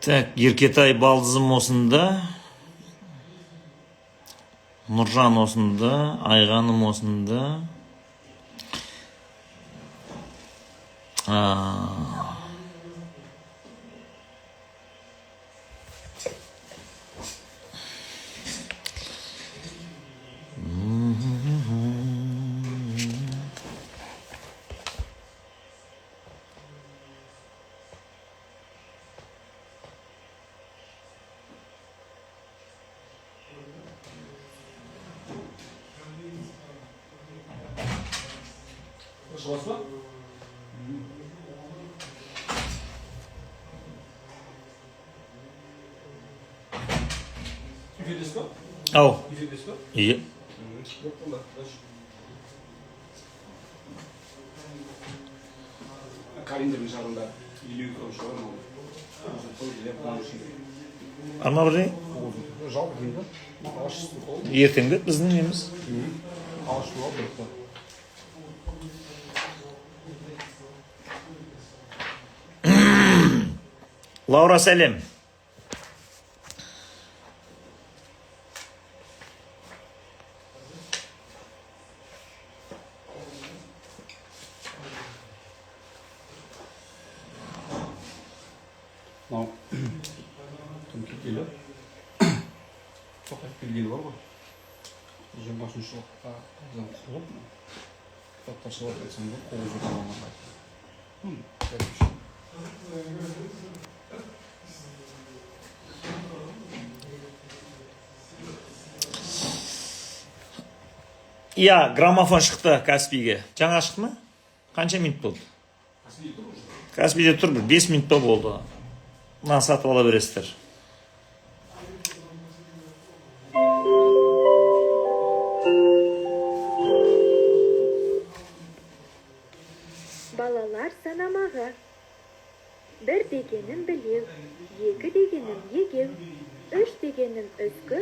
Так, Еркетай балдызым осында, Нұржан осында, Айғаным осында. Ау. Iya. Karindir'in şarında iliği kurmuşlar ama Arma bir şey? Жал деймін да ағаш қол Ертеңгі біздің неміз. ағаш қол бірікті Лаура, сәлем. мынау кім келгелі тоқаев келгелі бар ғой 23 жылықта бізден құрылып кітаптар шығарып айтсаң да қол жүзі қаламағай Иә, граммофон шықты Каспийге. Жаңа шықты ма? Қанша минут болды? Каспийде тұр, 5 минутта болды. Мына сатып ала бересіздер. Балалар санамаға. 1 дегенім білеу, 2 дегенім егеу, 3 дегенім үзгі,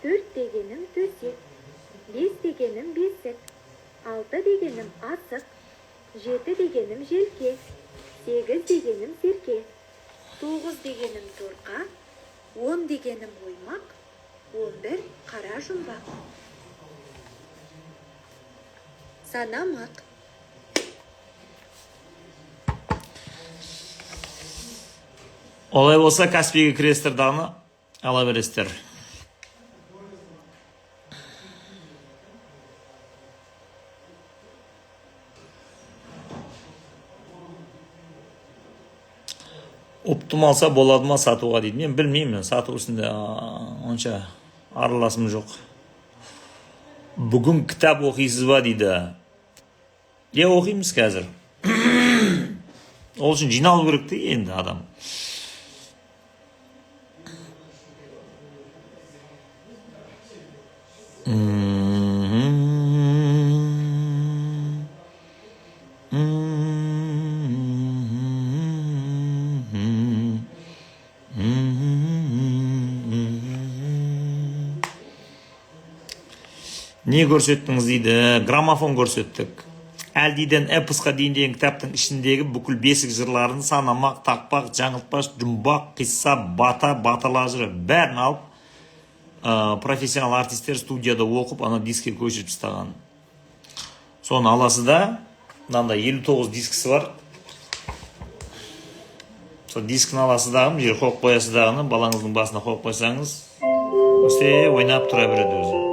4 дегенім төсек, 5 дегенім бесік, 6 дегенім асық, 7 дегенім желке, 8 дегенім серке, 9 дегенім торқа, 10 дегенім оймақ, 11 қара жұмбақ. Санамақ. Олай болса, Каспийге кіресіздер дағыны ала бересіздер. Оптым алса болады ма сатуға дейді. Мен білмеймін, сату үстінде онша араласым жоқ. Бүгін кітап оқисыз ба дейді. Оқимыз қазір. Ол үшін жиналу керек те енді адам. Не көрсеттіңіз дейді, граммофон көрсеттік. Әлдиден эпосқа дейін деген кітаптың ішіндегі бүкіл бесік жырларын санамақ, тақпақ, жаңылтпаш, жұмбақ, қисса, бата, баталар жыры бәрін алып, профессионал артистер студияда оқып, ана диске көшіріп тастаған. Соны аласы да, мынандай 59 дискісі бар. Сол дискін аласы дағым, жер қоқып қоясы дағыны, балаңыздың басына қоқып қойсаңыз, өсте ойнап тұра береді өзі.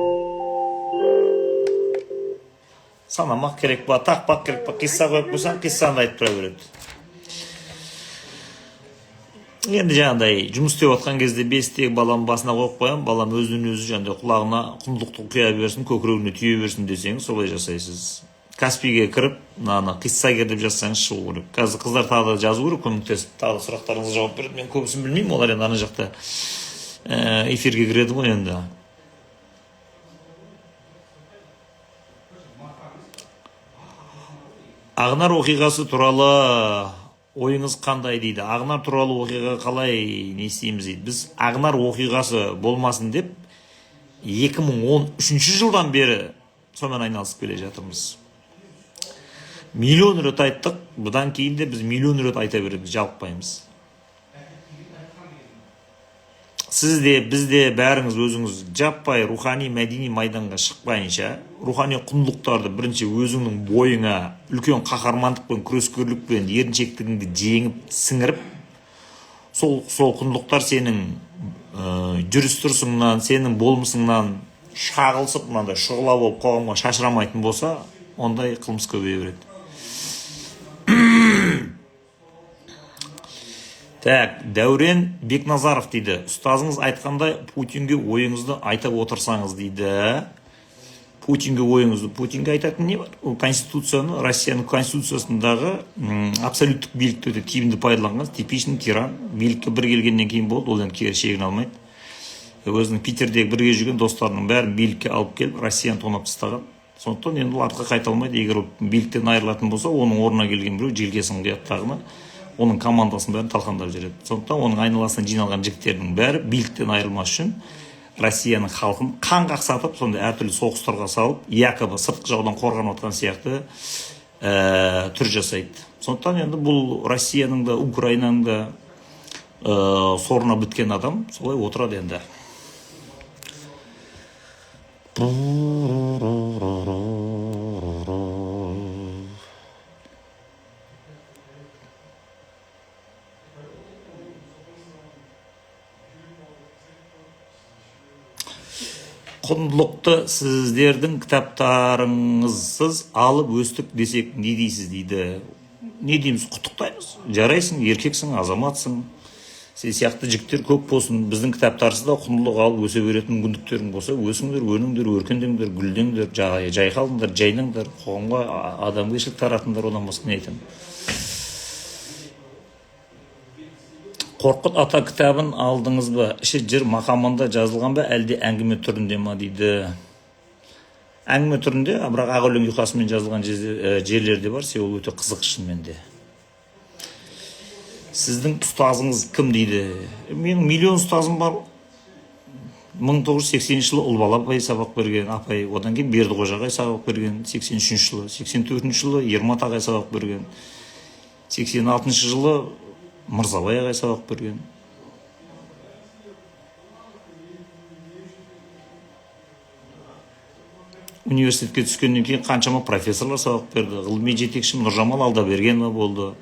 Санамақ керек ба, тақпақ керек ба, қисса қойып қойсаң, қиссаны айтып тұра береді. Енді жаңағыдай жұмыс істеп отқан кезде бестегі балам басына қойып қоям, балам өзінен өзі жаңағыдай құлағына құндылықты құя берсін, көкірегіне түйе берсін десеңіз, солай жасайсыз. Каспийге кіріп, қиссагер деп жазсаңыз шығу керек. Қазір қыздар тағы да жазу керек, көмектесіп, тағы да сұрақтарыңызға жауап береді. Мен көбісін білмеймін, олар енді ана жақта эфирге кіреді ғой енді. Ағнар оқиғасы туралы ойыңыз қандай дейді. Ағнар туралы оқиға қалай не істейміз дейді. Біз Ағнар оқиғасы болмасын деп 2013 жылдан бері сонымен айналысып келе жатырмыз. Миллион рет айттық, бұдан кейін де біз миллион рет айта береміз, жалықпаймыз. Сіз де, біз де бәріңіз өзіңіз жаппай рухани мәдени майданға шықпайынша, рухани құндылықтарды бірінші өзіңнің бойыңа үлкен қаһармандықпен, күрескерлікпен, еріншектігіңді жеңіп, сіңіріп, сол құндылықтар сенің жүріс-тұрысыңнан, сенің болмысыңнан шағылысып, мынандай шұғыла болып қоғамға шашырамайтын болса, ондай қылмыс көбейе береді. Так, Дәурен Бекназаров дейді. Ұстазыңыз айтқандай Путинге ойыңызды айтып отырсаңыз дейді. Путинге ойыңызды. Путинге айтатын не бар? Ол конституцияны, Россияның конституциясындағы абсолюттік билікті өте тиімді пайдаланған, типичный тиран. Билікке бір келгеннен кейін болды, ол енді кері шегіне алмайды. Өзінің Питердегі бірге жүрген достарының бәрін билікке алып келіп, Россияны тонап тастаған. Сондықтан енді ол артқа қайта алмайды. Егер биліктен айырылатын болса, оның орнына келген біреу желкесін қият тағына, оның командасын бәрін талқандап жүреді. Сондықтан оның айналасына жиналған жігіттердің бәрі биліктен айырылмас үшін Россияның халқын қан қақсатып, сондай әртүрлі соғыстарға салып, якобы сыртқы жаудан қорғанып отқан сияқты түр жасайды. Сондықтан енді бұл Россияның да, Украинаның да сорына біткен адам солай отырады енді. Құндылықты сіздердің кітаптарыңызсыз алып өстік десек не дейсіз дейді. Не дейміз? Құттықтаймыз. Жарайсың, еркексің, азаматсың. Сен сияқты жігіттер көп болсын. Біздің кітаптарсызда құндылық алып өсе беретін мүмкіндіктерің болса, өсіңдер, өніңдер, өркендеңдер, гүлдеңдер, жайқалыңдар, жайнаңдар, қоғамға адамгершілік таратыңдар, одан басқа не айтамын. Қорқыт ата кітабын алдыңыз ба? Іші жыр мақамында жазылған ба, әлде әңгіме түрінде ма дейді. Әңгіме түрінде, бірақ ақ өлең ұйқасымен жазылған жерлерде бар, себебі өте қызық шынымен де. Сіздің ұстазыңыз кім дейді? Менің миллион ұстазым бар. 1980 жылы Ұлбала апай сабақ берген, апай, одан кейін Бердіқожа ағай сабақ берген, 83 жылы, 84 жылы Ермат ағай сабақ берген, 86 жылы Мырзабай ағай сабақ берген. Университетке түскеннен кейін қаншама профессорлар сабақ берді. Ғылыми жетекшім Нұржамал Алдабергенова болды.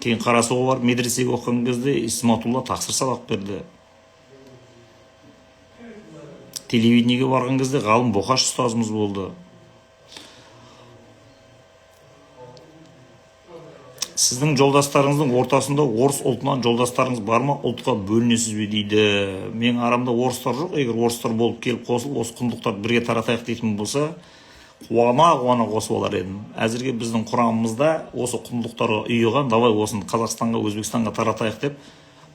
Кейін Қарасуға барып медресеге оқыған кезде Исматулла Тақсыр сабақ берді. Телевидениеге барған кезде Ғалым Боқаш ұстазымыз болды. Сіздің жолдастарыңыздың ортасында орыс ұлтынан жолдастарыңыз бар ма? Ұлтқа бөлінесіз бе дейді. Менің арамда орыстар жоқ. Егер орыстар болып келіп қосылып, осы құндылықтарды бірге таратайық дейтін болса, қуана қосып алар едім. Әзірге біздің құрамымызда осы құндылықтарға ұйыған, давай осыны Қазақстанға, Өзбекстанға таратайық деп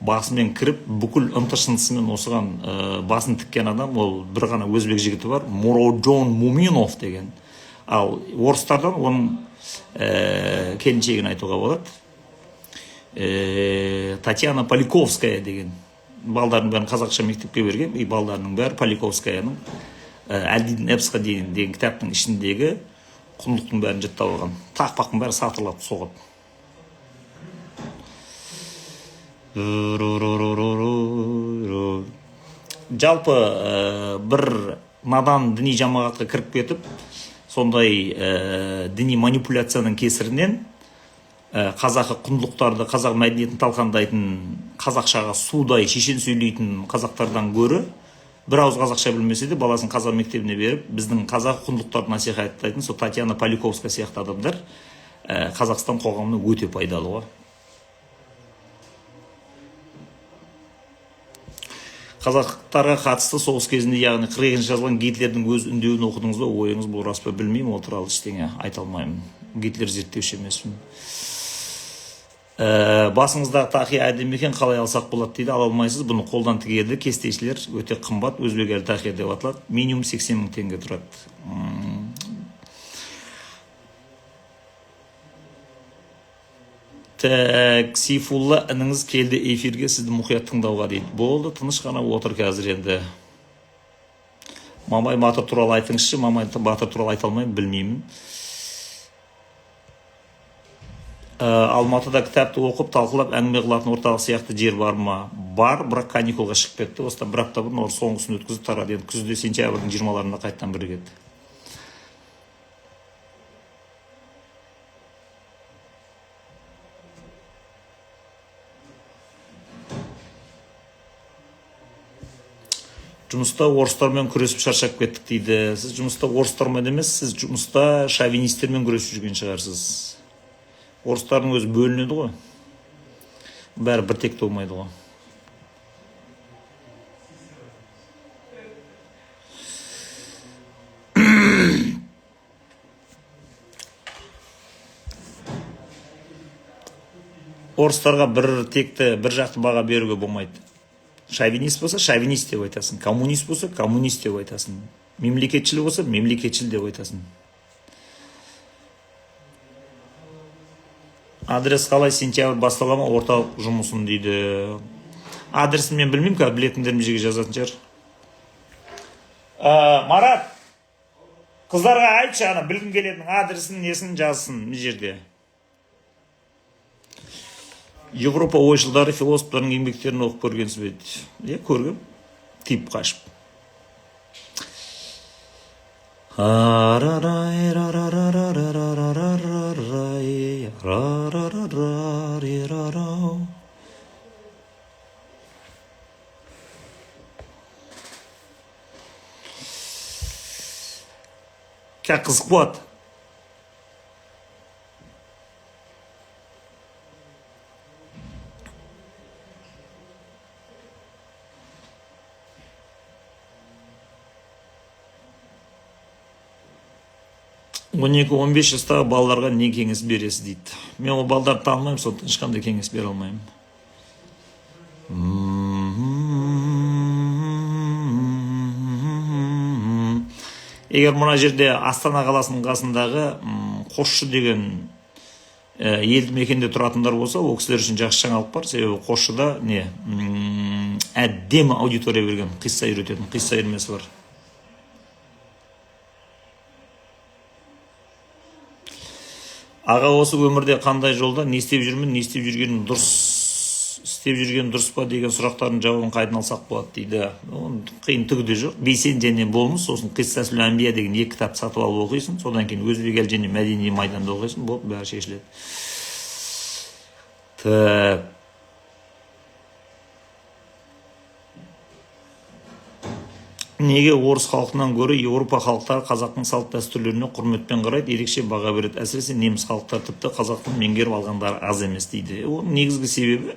басымен кіріп, бүкіл ынты-шынтысымен осыған басын тіккен адам, ол бір ғана өзбек жігіті бар, Муроджон Муминов деген. Ал орыстардан оның келіншегін айтуға болады. Татьяна Поликовская деген. Балдардың бәрін қазақша мектепке берген, балдарының бәрі Поликовскаяның Әлдидің эпосқа деген кітаптың ішіндегі құндылықтың бәрін жаттап алған. Тақпақтың бәрі сатырлап соғып. Жалпы бір надан діни жамағатқа кіріп кетіп, сондай діни манипуляцияның кесірінен қазақы құндылықтарды, қазақ мәдениетін талқандайтын, қазақшаға судай шешен сөйлейтін қазақтардан гөрі бір ауыз қазақша білмесе де баласын қазақ мектебіне беріп, біздің қазақ құндылықтарды насихаттайтын сол Татьяна Поликовская сияқты адамдар Қазақстан қоғамына өте пайдалы. Қазақтарға қатысты соғыс кезінде, яғни 40-шы жазылған Гитлердің өз үндеуін оқыдыңыз ба? Ойыңыз бұл рас па? Білмеймін, ол туралы ештеңе айта алмаймын. Гитлер зерттеуші емеспін. Басыңыздағы тақия әдемі екен, қалай алсақ болады дейді. Ала алмайсыз, бұны қолдан тігеді. Кестешілер өте қымбат, өзбек әлі тақия деп аталады. Минимум 80 мың теңге тұрады. Так, Сейфулла ініңіз келді эфирге, сізді мұқият тыңдауға дейді. Болды, тыныш қана отыр қазір енді. Мамай Батыр туралы айтыңызшы. Мамай Батыр туралы айта алмаймын, білмеймін. Алматыда кітапты оқып, талқылап, әңгіме қылатын орталық сияқты жер бар ма? Бар, бірақ каникулға шығып кетті. Осыда бір апта бұрын соңғысын өткізіп тарады. Енді күзде сентябрьдің 20-ларында қайттан бірігеді. Жұмыста орыстармен күресіп шаршап кеттік дейді. Сіз жұмыста орыстармен емес, сіз жұмыста шовинистермен күресіп жүрген шығарсыз. Орыстардың өзі бөлінеді ғой. Бәрі бір текті болмайды ғой. Орыстарға бір текті, бір жақты баға беруге болмайды. Шовинист болса, шовинист деп айтасың. Коммунист болса, коммунист деп айтасың. Мемлекетшіл болса, мемлекетшіл деп айтасың. Адрес қалай, сентябрь бастала ма орталық жұмысын дейді. Адресін мен білмеймін, қазір білетіндерім жерге жазатын шығар. Марат, қыздарға айтшы, ана білгім келетін адресін, несін жазсын мына жерде. Европа ойшылдары, философтардың еңбектерін оқып көргенсіз бе дейді. Көргем. Тип қашып. Как қызық болады. Он 12-15 жастағы балаларға не кеңес бересіз дейді. Мен ол балаларды танымаймын, сондықтан ешқандай кеңес бере алмаймын. Егер мына жерде Астана қаласының қасындағы Қосшы деген елді мекенде тұратындар болса, ол кісілер үшін жақсы жаңалық бар. Себебі Қосшыда әдемі аудитория берген, қисса үйрететін, қисса үйірмесі бар. Аға, осы өмірде қандай жолда не істеп жүрмін, не істеп жүргенім дұрыс, істеп жүрген дұрыс па деген сұрақтардың жауабын қайдан алсақ болады дейді. Қиын түгі де жоқ. Бейсен және болмыс, сосын Қиссасул Анбия деген 2 кітап сатып алып оқисың, содан кейін Өзбек ел және мәдени майданда оқисың, болды, бәрі шешіледі. Так. Неге орыс халқынан гөрі Еуропа халықтары қазақтың салт дәстүрлеріне құрметпен қарайды, ерекше баға береді. Әсіресе неміс халықтар тіпті қазақтың меңгеріп алғандары аз емес дейді. Оның негізгі себебі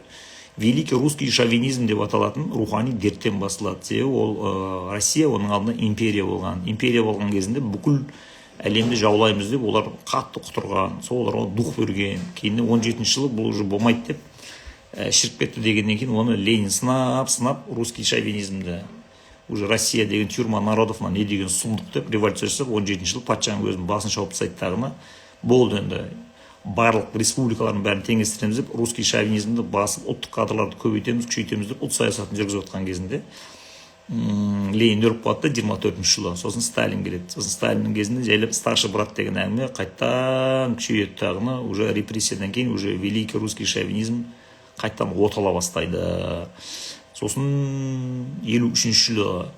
великий русский шовинизм деп аталатын рухани дерттен басылады. Себебі ол Россия оның алдында империя болған. Империя болған кезінде бүкіл әлемді жаулаймыз деп олар қатты құтырған, соларға дух берген. Кейін 17-ші жылы бұл уже болмайды деп шіріп кетті дегеннен кейін оны Ленин сынап русский шовинизмді уже Россия деген тюрьма народов не деген сұмдық деп революция жасап 17-ші жылы патшаның өзінің басын шауып тастайды тағына. Болды енді барлық республикалардың бәрін теңестіреміз деп русский шовинизмді басып ұлттық кадрларды көбейтеміз, күшейтеміз деп ұлт саясатын жүргізіп отқан кезінде Ленин өліп қалады 24-ші жылы. Сосын Сталин келеді. Сосын Сталиннің кезінде жайлап старший брат деген әңгіме қайттан күшейеді тағына. Уже репрессиядан кейін уже великий русский шовинизм қайттан отала бастайды. Сосын 53-ші жылы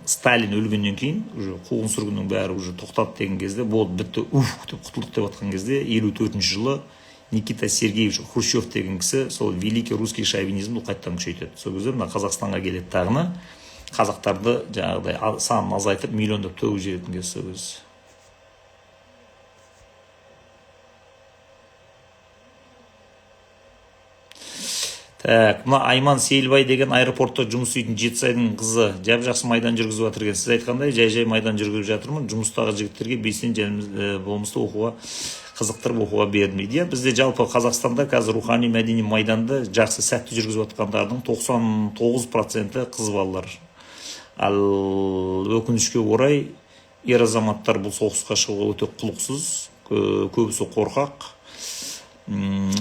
Сталин өлгеннен кейін уже қуғын сүргіннің бәрі уже тоқтады деген кезде, болды, бітті, деп құтылдық деп атқан кезде 54-ші жылы Никита Сергеевич Хрущев деген кісі сол великий русский шовинизмді қайттан күшейтеді. Сол кезде мына Қазақстанға келеді тағына, қазақтарды жаңағыдай санын азайтып миллиондап төгіп жіберетін кез сол кез. Так, мына Айман Сейілбай деген аэропортта жұмыс істейтін Жетісайдың қызы жап-жақсы майдан жүргізіп жатыр екен. Сіз айтқандай жай-жай майдан жүргізіп жатырмын. Жұмыстағы жігіттерге бейсен болмысты оқуға қызықтырып оқуға бердім дейді. Бізде жалпы Қазақстанда қазір рухани мәдени майданды жақсы сәтті жүргізіп жатқандардың 99% қыз балалар. Ал өкінішке орай ер азаматтар бұл соғысқа шығуға өте құлықсыз, көбісі қорқақ.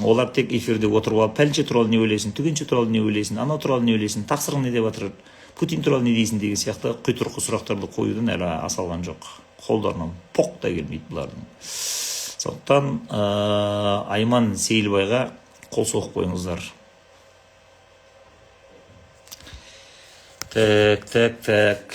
Олар тек эфирде отырып алып, пәлінше туралы не ойлайсың, түгенше туралы не ойлайсың, анау туралы не ойлайсың, тақсырың не деп жатыр, Путин туралы не дейсің деген сияқты құйтырқы сұрақтарды қоюдан әлі аса алған жоқ. Қолдарынан поқ та келмейді бұлардың. Сондықтан Айман Сейілбайға қол соғып қойыңыздар. Так.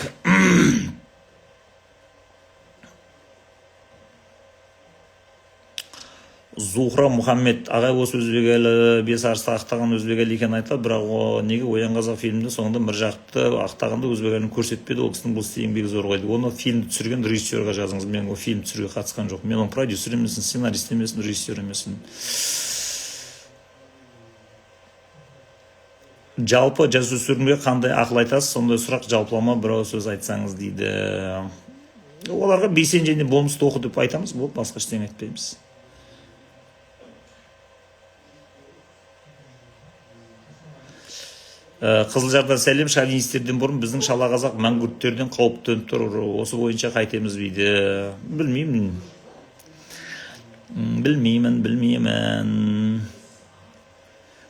Зухра Мұхаммед ағай осы өзбек әлі бес арысты ақтаған өзбек әлі екен айтады, бірақ неге Оян қазақ фильмінде соңында бір жақты ақтағанда өзбек әлін көрсетпеді, ол кісінің бұл істе еңбегі зор қойды. Оны фильмді түсірген режиссерға жазыңыз. Мен ол фильм түсіруге қатысқан жоқ. Мен оның продюсер емесін, сценарист емесін, режиссер емесін. Жалпы жасөспірімге қандай ақыл айтасыз? Сондай сұрақ жалпылама бір сөз айтсаңыз дейді. Оларға бейсен және болмысты оқы деп айтамыз, бұл басқа ештеңе айтпаймыз. Қызылжардан сәлем, шовинистерден бұрын біздің шала қазақ мәңгүрттерден қауіп төніп тұр. Осы бойынша қайтеміз дейді. Білмеймін.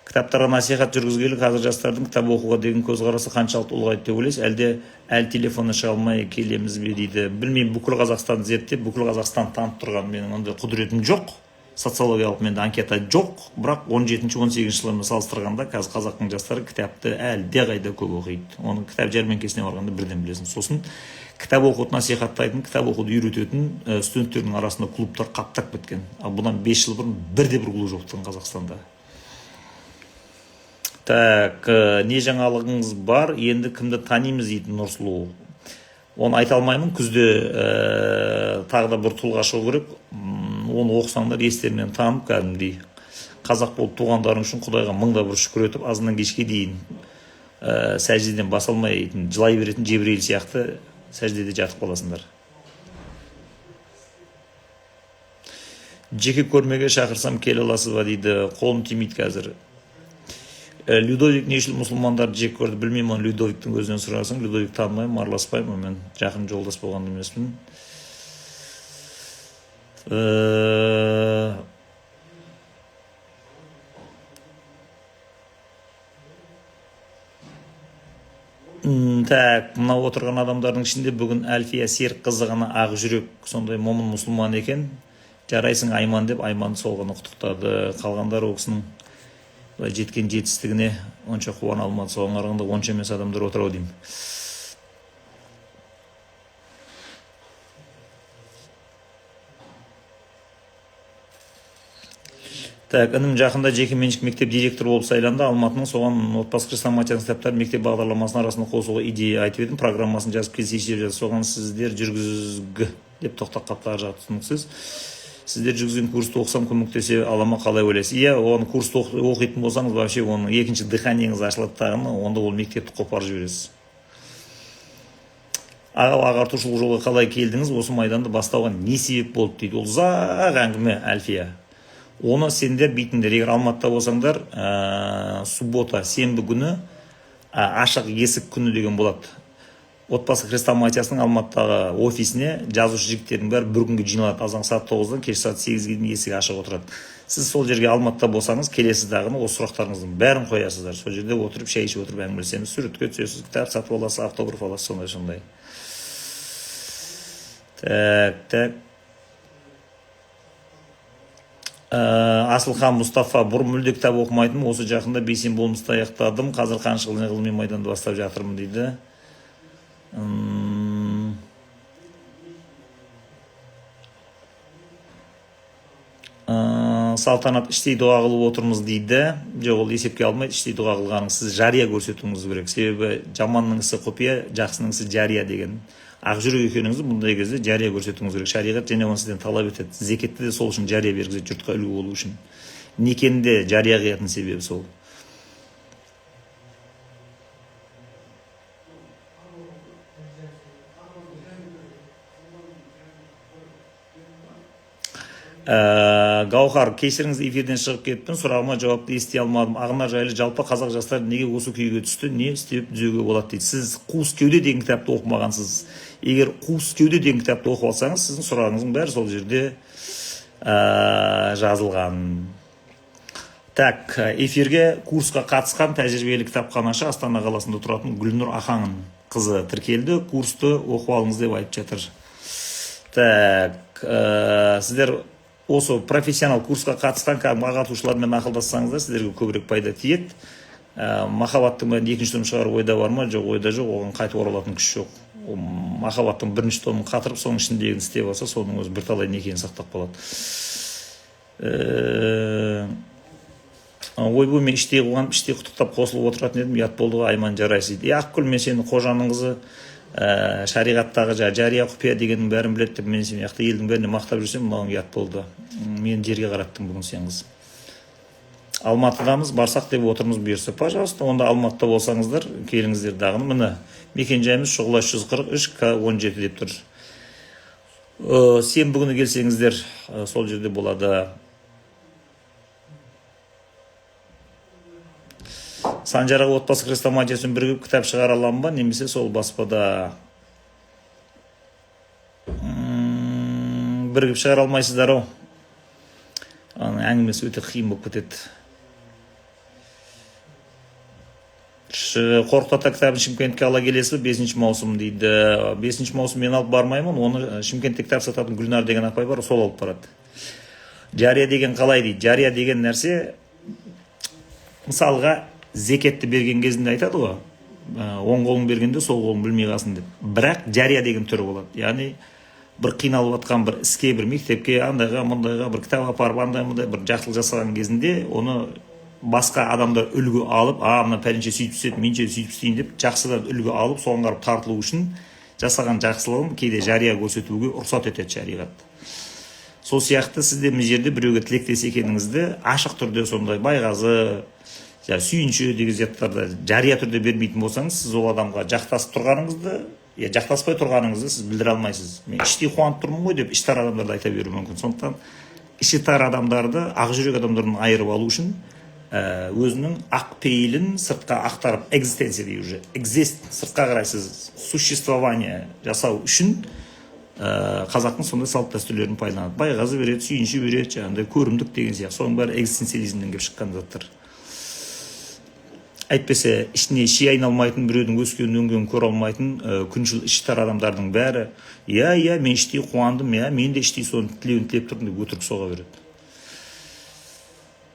Кітаптарға насихат жүргізгелі қазір жастардың кітап оқуға деген көзқарасы қаншалықты ұлғайды деп ойлайсыз? Әлде телефонына шыға алмай келеміз бе дейді. Білмеймін, бүкіл Қазақстанды зерттеп, бүкіл Қазақстан танып тұрған менің ондай құдіретім жоқ. Социологиялық менде анкета жоқ, бірақ 17-18 жылмен салыстырғанда қазір қазақтың жастары кітапты әлде қайда көп оқиды. Оның кітап жәрмеңкесіне барғанда бірден білесің. Сосын кітап оқуды насихаттайтын, кітап оқуды үйрететін студенттердің арасында клубтар қаптап кеткен. Бұдан 5 жыл бұрын бірде-бір клуб жоқтың Қазақстанда. Так, не жаңалығыңыз бар? Енді кімді танимыз дейді Нұрсұлу. Оны айта алмаймын, күзде тағы да бір тұлға шығу керек. Оны оқысаңдар естерінен танып, кәдімгідей қазақ болып туғандарың үшін Құдайға мыңда бір шүкір етіп, азынан кешке дейін сәждеден бас алмайтын, жылай беретін Жебірейіл сияқты сәждеде жатып қаласыңдар. Жеке көрмеге шақырсам келе аласыз ба дейді. Қолым тимейді қазір. Людовик не үшін мұсылмандарды жек көрді білмеймін, оны Людовиктің өзінен сұрасың. Людовик танымаймын, араласпаймын, мен жақын жолдас болған емеспін. Так, мына отырған адамдардың ішінде бүгін Әлфия Серікқызы ғана ақ жүрек, сондай момын мұсылман екен. Жарайсың Айман деп Айманды сол ғана құттықтады. Қалғандар ол кісінің жеткен жетістігіне онша қуана алмады. Соған қарағанда онша емес адамдар отыр ау деймін. Так, інім жақында жеке меншік мектеп директоры болып сайланды. Алматының соған отбасы хрестоматияның кітаптары мектеп бағдарламасының арасында қосуға идея айтып едім. Программасын жазып келсейші жазып, соған сіздер жүргізгі деп тоқтақ қаптағы жағы түсініксіз. Сіздер жүргізген курсты оқысам көмектесе алама қалай ойлайсыз? Иә, оны курсты оқитын болсаңыз, вообще оның екінші дыханиеңіз ашылады тағыны, онда ол мектепті қопарып жібересіз. Ағартушылық жолға қалай келдіңіз? Осы майданды бастауға не себеп болды дейді. Ол ұзақ әңгіме, Әлфия. Оны сендер бейтіндер. Егер Алматыда болсаңдар, суббота, сенбі күні ашық есік күні деген болады. Отбасы хрестоматиясының Алматыдағы офисіне жазушы жігіттердің бәрі бір күнге жиналады. Азан сағат 9-дан кеш сағат 8-ге дейін есік ашық отырады. Сіз сол жерге Алматыда болсаңыз, келесі дағыны осы сұрақтарыңыздың бәрін қоясыздар. Сол жерде отырып, шай ішіп отырып әңгімелесеміз, суретке түсесіз, кітап сатып аласыз, автограф аласыз, сондай. Так. Асылхан Мұстафа, бұрын мүлде кітап оқымайтын, осы жақында бейсен болмысты аяқтадым, қазір қаншығылын ғылыми майданды бастап жатырмын дейді. Салтанат, іштей дұға қылып отырмыз дейді. Жоқ, ол есепке алмайды, іштей дұға қылғаның сіз жария көрсетуіңіз керек. Себебі жаманның ісі құпия, жақсының ісі жария деген. Ақ жүрек екеніңізді бұндай кезде жария көрсетуіңіз керек. Шариғат және оны сізден талап етеді. Зекетті де сол үшін жария бергізеді, жұртқа үлгі болу үшін. Некенде жария қиятын себебі сол. Гаухар, кешіріңіз, эфирден шығып кетпін, сұрағыма жауапты ести алмадым. Ағынар жайлы жалпы қазақ жастары неге осы күйге түсті, не істеп түзеуге болады дейді. Сіз Қуыс кеуде деген кітапты оқымағансыз. Егер Қуыс кеуде деген кітапты оқып алсаңыз, сіздің сұрағыңыздың бәрі сол жерде жазылған. Так, эфирге курсқа қатысқан тәжірибелі кітапханашы Астана қаласында тұратын Гүлнұр Ахаңның қызы тіркелді. Курсты оқып алыңыз деп айтып жатыр. Так, сіздер осы профессионал курсқа қатысқан ағартушылармен ақылдассаңыздар, сіздерге көбірек пайда тиеді. Махаббаттың бәрін екінші том шығару ойда бар ма? Жоқ, ойда жоқ, оған қайтып оралатын күш жоқ. Махаббаттың бірінші томын қатырып, соның ішіндегіні істеп алса, соның өзі бірталай некені сақтап қалады. Ойбой, мен іште қуанып, іште құттықтап қосылып отыратын едім, ұят болды ғой, Айман Жарайсы дейді. Ақгүл, мен сені қожаның қызы, шариғаттағы жария құпия дегеннің бәрін біледі деп, мен сен яқты елдің бәріне мақтап жүрсем, маған ұят болды. Мен жерге қараттым бүгін сен қыз. Алматыдамыз, барсақ деп отырмыз бұйырса. Пожалуйста, онда Алматыда болсаңыздар, келіңіздер дағыны. Міне, мекен-жайымыз Шұғыла 143 К17 деп тұр. Сен бүгіні келсеңіздер, сол жерде болады. Санжараға отбасы хрестоматиясын бірігіп кітап шығара аламын ба, немесе сол баспада бірігіп шығара алмайсыздар ау. Әңгімесі өте қиын болып кетеді. Қорқыт ата кітабын Шымкентке ала келесіз, 5 маусым дейді. 5 маусым мен алып бармаймын, оны Шымкентте кітап сататын Гүлнар деген апай бар, сол алып барады. Жария деген қалай дейді? Жария деген нәрсе, мысалға, зекетті берген кезінде айтады ғой, оң қолың бергенде сол қолың білмей қалсын деп. Бірақ жария деген түрі болады. Яғни бір қиналып жатқан бір іске, бір мектепке, андайға, мұндайға бір кітап апарып, андай-мұндай бір жақсылық жасаған кезінде, оны басқа адамдар үлгі алып, мына пәленше сөйтіп істеді, менше сөйтіп істейін деп, жақсыдан үлгі алып, соған қарап тартылу үшін жасаған жақсылығын кейде жария көрсетуге рұқсат етеді шариғат. Сол сияқты сізде мына жерде біреуге тілектес екеніңізді ашық түрде сондай байғазы, сүйінші деген заттарды жария түрде бермейтін болсаңыз, сіз ол адамға жақтасып тұрғаныңызды, жақтаспай тұрғаныңызды сіз білдіре алмайсыз. Мен іштей қуанып тұрмын ғой деп, іштар адамдарды айта беруі мүмкін. Сондықтан іші тар адамдарды ақ жүрек адамдардан айырып алу үшін өзінің ақ пейілін сыртқа ақтарып, экзистенция дейді уже, сыртқа қарай сіз существование жасау үшін қазақтың сондай салт дәстүрлерін пайдаланады. Байғазы береді, сүйінші береді, жаңағыдай көрімдік деген сияқты. Соның бәрі экзистенциализмнен келіп шыққан заттар. Әйтпесе, ішіне ши айналмайтын, біреудің өскенін өңгенін көре алмайтын, күншіл іші тар адамдардың бәрі, мен іштей қуандым, мен де іштей соны тілеуін тілеп тұрдым деп өтірік соға береді.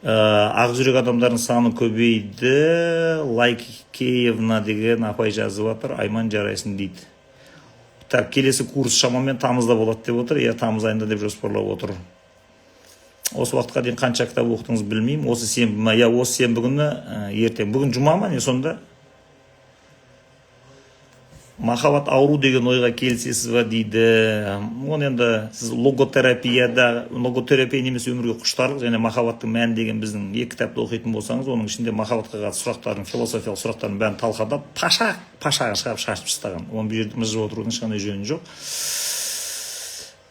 Ақ жүрек адамдардың саны көбейді, Лайкеевна деген апай жазып жатыр, Айман Жарайсын дейді. Так, келесі курс шамамен тамызда болады деп отыр, тамыз айында деп жоспарлап отыр. Осы уақытқа дейін қанша кітап оқытыңыз білмеймін. Осы сенбі күні ертең. Бүгін жұма ма не сонда? Махаббат ауру деген ойға келісесіз ба дейді. Оны енді сіз логотерапия немесе өмірге құштарлық және махаббаттың мәні деген біздің екі кітапты оқитын болсаңыз, оның ішінде махаббатқа қатысты сұрақтардың, философиялық сұрақтардың бәрін талқылап, пашаға шығарып шашып тастаған. Оны бұл жерде мыжып отырудың ешқандай жөні жоқ.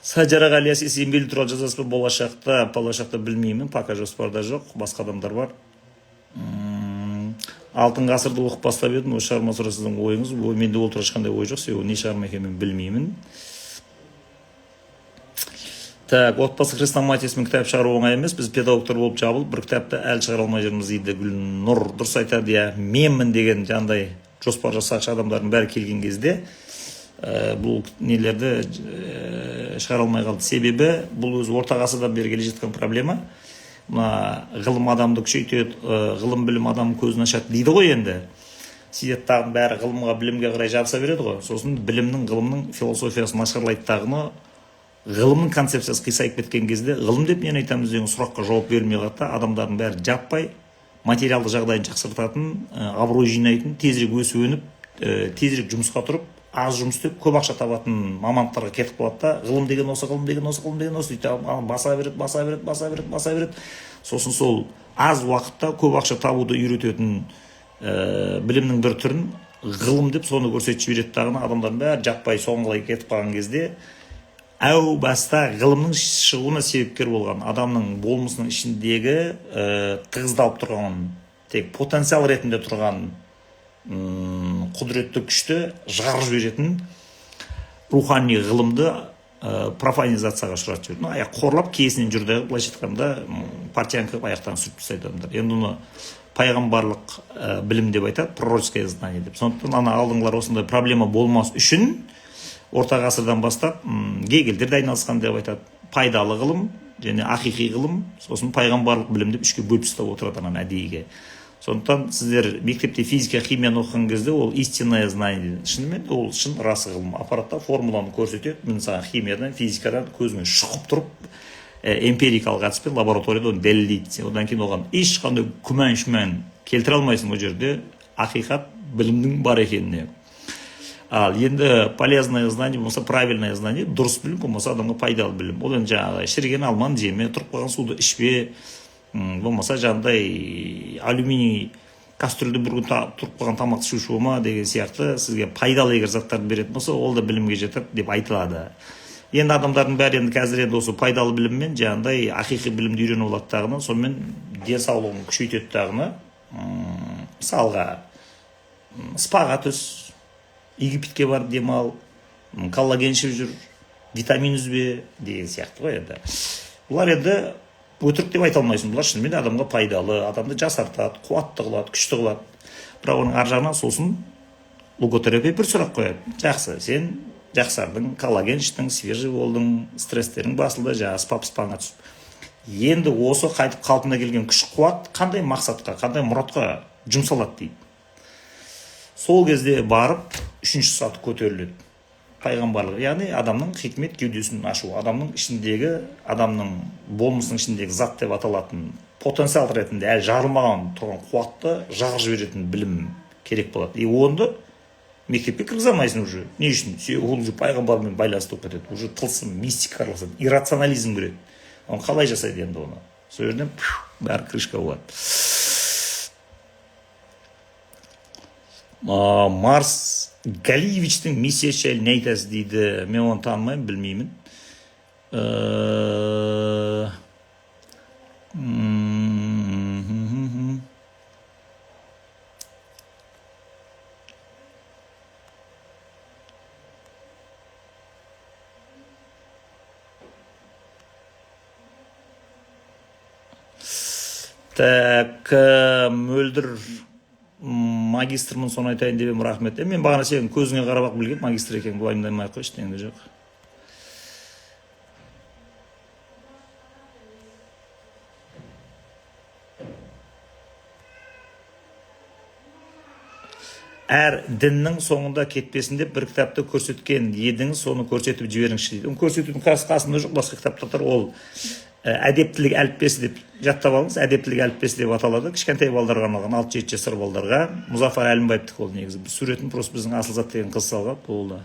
Саджара Ғалияс Есенбел туралы жазасыз ба? Болашақта білмеймін, пока жоспарда жоқ, басқа адамдар бар. Алтын ғасырды оқып бастап едім, ол шығарма туралы сіздің ойыңыз, менде ол туралы ешқандай ой жоқ, себебі не шығарма екенін білмеймін. Так, отбасы хрестоматиясымен кітап шығару оңай емес, біз педагогтар болып жабылып, бір кітапты әлі шығара алмай жүрміз дейді Гүлнұр. Дұрыс айтады, менмін деген жандай жоспар жасақшы адамдардың бәрі келген кезде бұл нелерді шығара алмай қалды. Себебі бұл өз орта ғасырдан бері келе жатқан проблема. Ғылым адамды күшейтеді, ғылым білім адамның көзін ашады дейді ғой енді. Сидеттағын бәрі ғылымға, білімге қарай жабыса береді ғой. Сосын білімнің, ғылымның философиясын нашарлайды тағыны, ғылымның концепциясы қисайып кеткен кезде, ғылым деп нені айтамыз деген сұраққа жауап бермей қалды, адамдардың бәрі жаппай материалды жағдайын жақсартатын, абырой жинайтын, тезірек өсіп өніп, тезірек жұмысқа тұрып, аз жұмыс істеп, көп ақша табатын мамандықтарға кетіп қалады да, ғылым деген осы дейді, баса береді. Сосын сол аз уақытта көп ақша табуды үйрететін білімнің бір түрін ғылым деп соны көрсетіп жібереді дағыны, адамдардың бәрі жаппай соңғылай кетіп қалған кезде, әу баста ғылымның шығуына себепкер болған адамның болмысының ішіндегі тығыздалып тұрған, тек потенциал ретінде тұрған құдіретті күшті шығарып жіберетін рухани ғылымды профанизацияға ұшырап жүрді. Аяқ қорлап киесінен жүрді, былайша айтқанда партияны кіріп аяқтан сүріп тастайды адамдар. Енді оны пайғамбарлық білім деп айтады, пророческое знание деп. Сондықтан ана алдыңғылар осындай проблема болмас үшін орта ғасырдан бастап гегельдер де айналысқан деп айтады. Пайдалы ғылым және ақиқи ғылым, сосын пайғамбарлық білім деп үшке бөліп тастап отырады ана әдейіге. Сондықтан сіздер мектепте физика, химияны оқыған кезде ол истинное знание. Шынымен ол шын расы ғылым. Аппаратта формуланы көрсетеді. Мен саған химиядан, физикадан көзіңе шұқып тұрып, эмпирикалық әдіспен лабораторияда оны дәлелдейді. Сен одан кейін оған ешқандай күмән келтіре алмайсың ол жерде ақиқат білімнің бар екеніне. Ал енді полезное знание болмаса, правильное знание, дұрыс білім болмаса адамға пайдалы білім. Ол енді жаңағы шіріген алманы жеме, тұрып қалған суды ішпе, болмаса жаңағыдай алюминий кастрюльде бір күн тұрып қалған тамақ ішуші болма деген сияқты сізге пайдалы егер заттарды беретін болса, ол да білімге жетеді деп айтылады. Енді адамдардың бәрі енді қазір енді осы пайдалы біліммен жаңағыдай ақиқи білімді үйреніп алады дағыны, сонымен денсаулығын күшейтеді дағыны. Мысалға спаға түс, Египетке бар демал, коллаген ішіп жүр, витамин үзбе деген сияқты ғой енді. Бұлар енді өтірік деп айта алмайсың. Бұлар шынымен адамға пайдалы, адамды жасартады, қуатты қылады, күшті қылады. Бірақ оның ар жағынан сосын логотерапия бір сұрақ қояды. Жақсы, сен жақсардың, коллаген іштің, свежий болдың, стресстерің басылды, жаңағы спаңа түсіп. Енді осы қайтып қалпына келген күш қуат қандай мақсатқа, қандай мұратқа жұмсалады дейді. Сол кезде барып үшінші саты көтеріледі. Пайғамбарлық, яғни адамның хикмет кеудесін ашу, адамның ішіндегі, адамның болмысының ішіндегі зат деп аталатын потенциал ретінде әлі жарылмаған тұрған қуатты жағып жіберетін білім керек болады. И онды мектепке кіргізе алмайсың уже. Не үшін? Ол уже пайғамбармен байланысты болып кетеді. Уже тылсым, мистика араласады, иррационализм кіреді. Оны қалай жасайды енді оны? Сол жерден бәрі крышка болады. Марс Галиевичтің миссиясы жайлы не айтасыз дейді. Мен оны танымаймын, білмеймін. Так, мөлдір магистрмын, соны айтайын деп едім, рахмет. Мен бағана сенің көзіңе қарап білген магистр екен, уайымдамай ақ қой, ештеңе жоқ. Әр діннің соңында кетпесін деп бір кітапты көрсеткен едіңіз, соны көрсетіп жіберіңізші дейді. Көрсетудің қасында жоқ, басқа кітапта тұр, ол әдептілік әліппесі деп жаттап алыңыз. Әдептілік әліппесі деп аталады. Кішкентай балдарға арналған, 6-7 жасар балдарға. Мұзафар Әлімбаевтікі ол негізі. Суретін просто біздің Асылзат деген қыз салған, болды.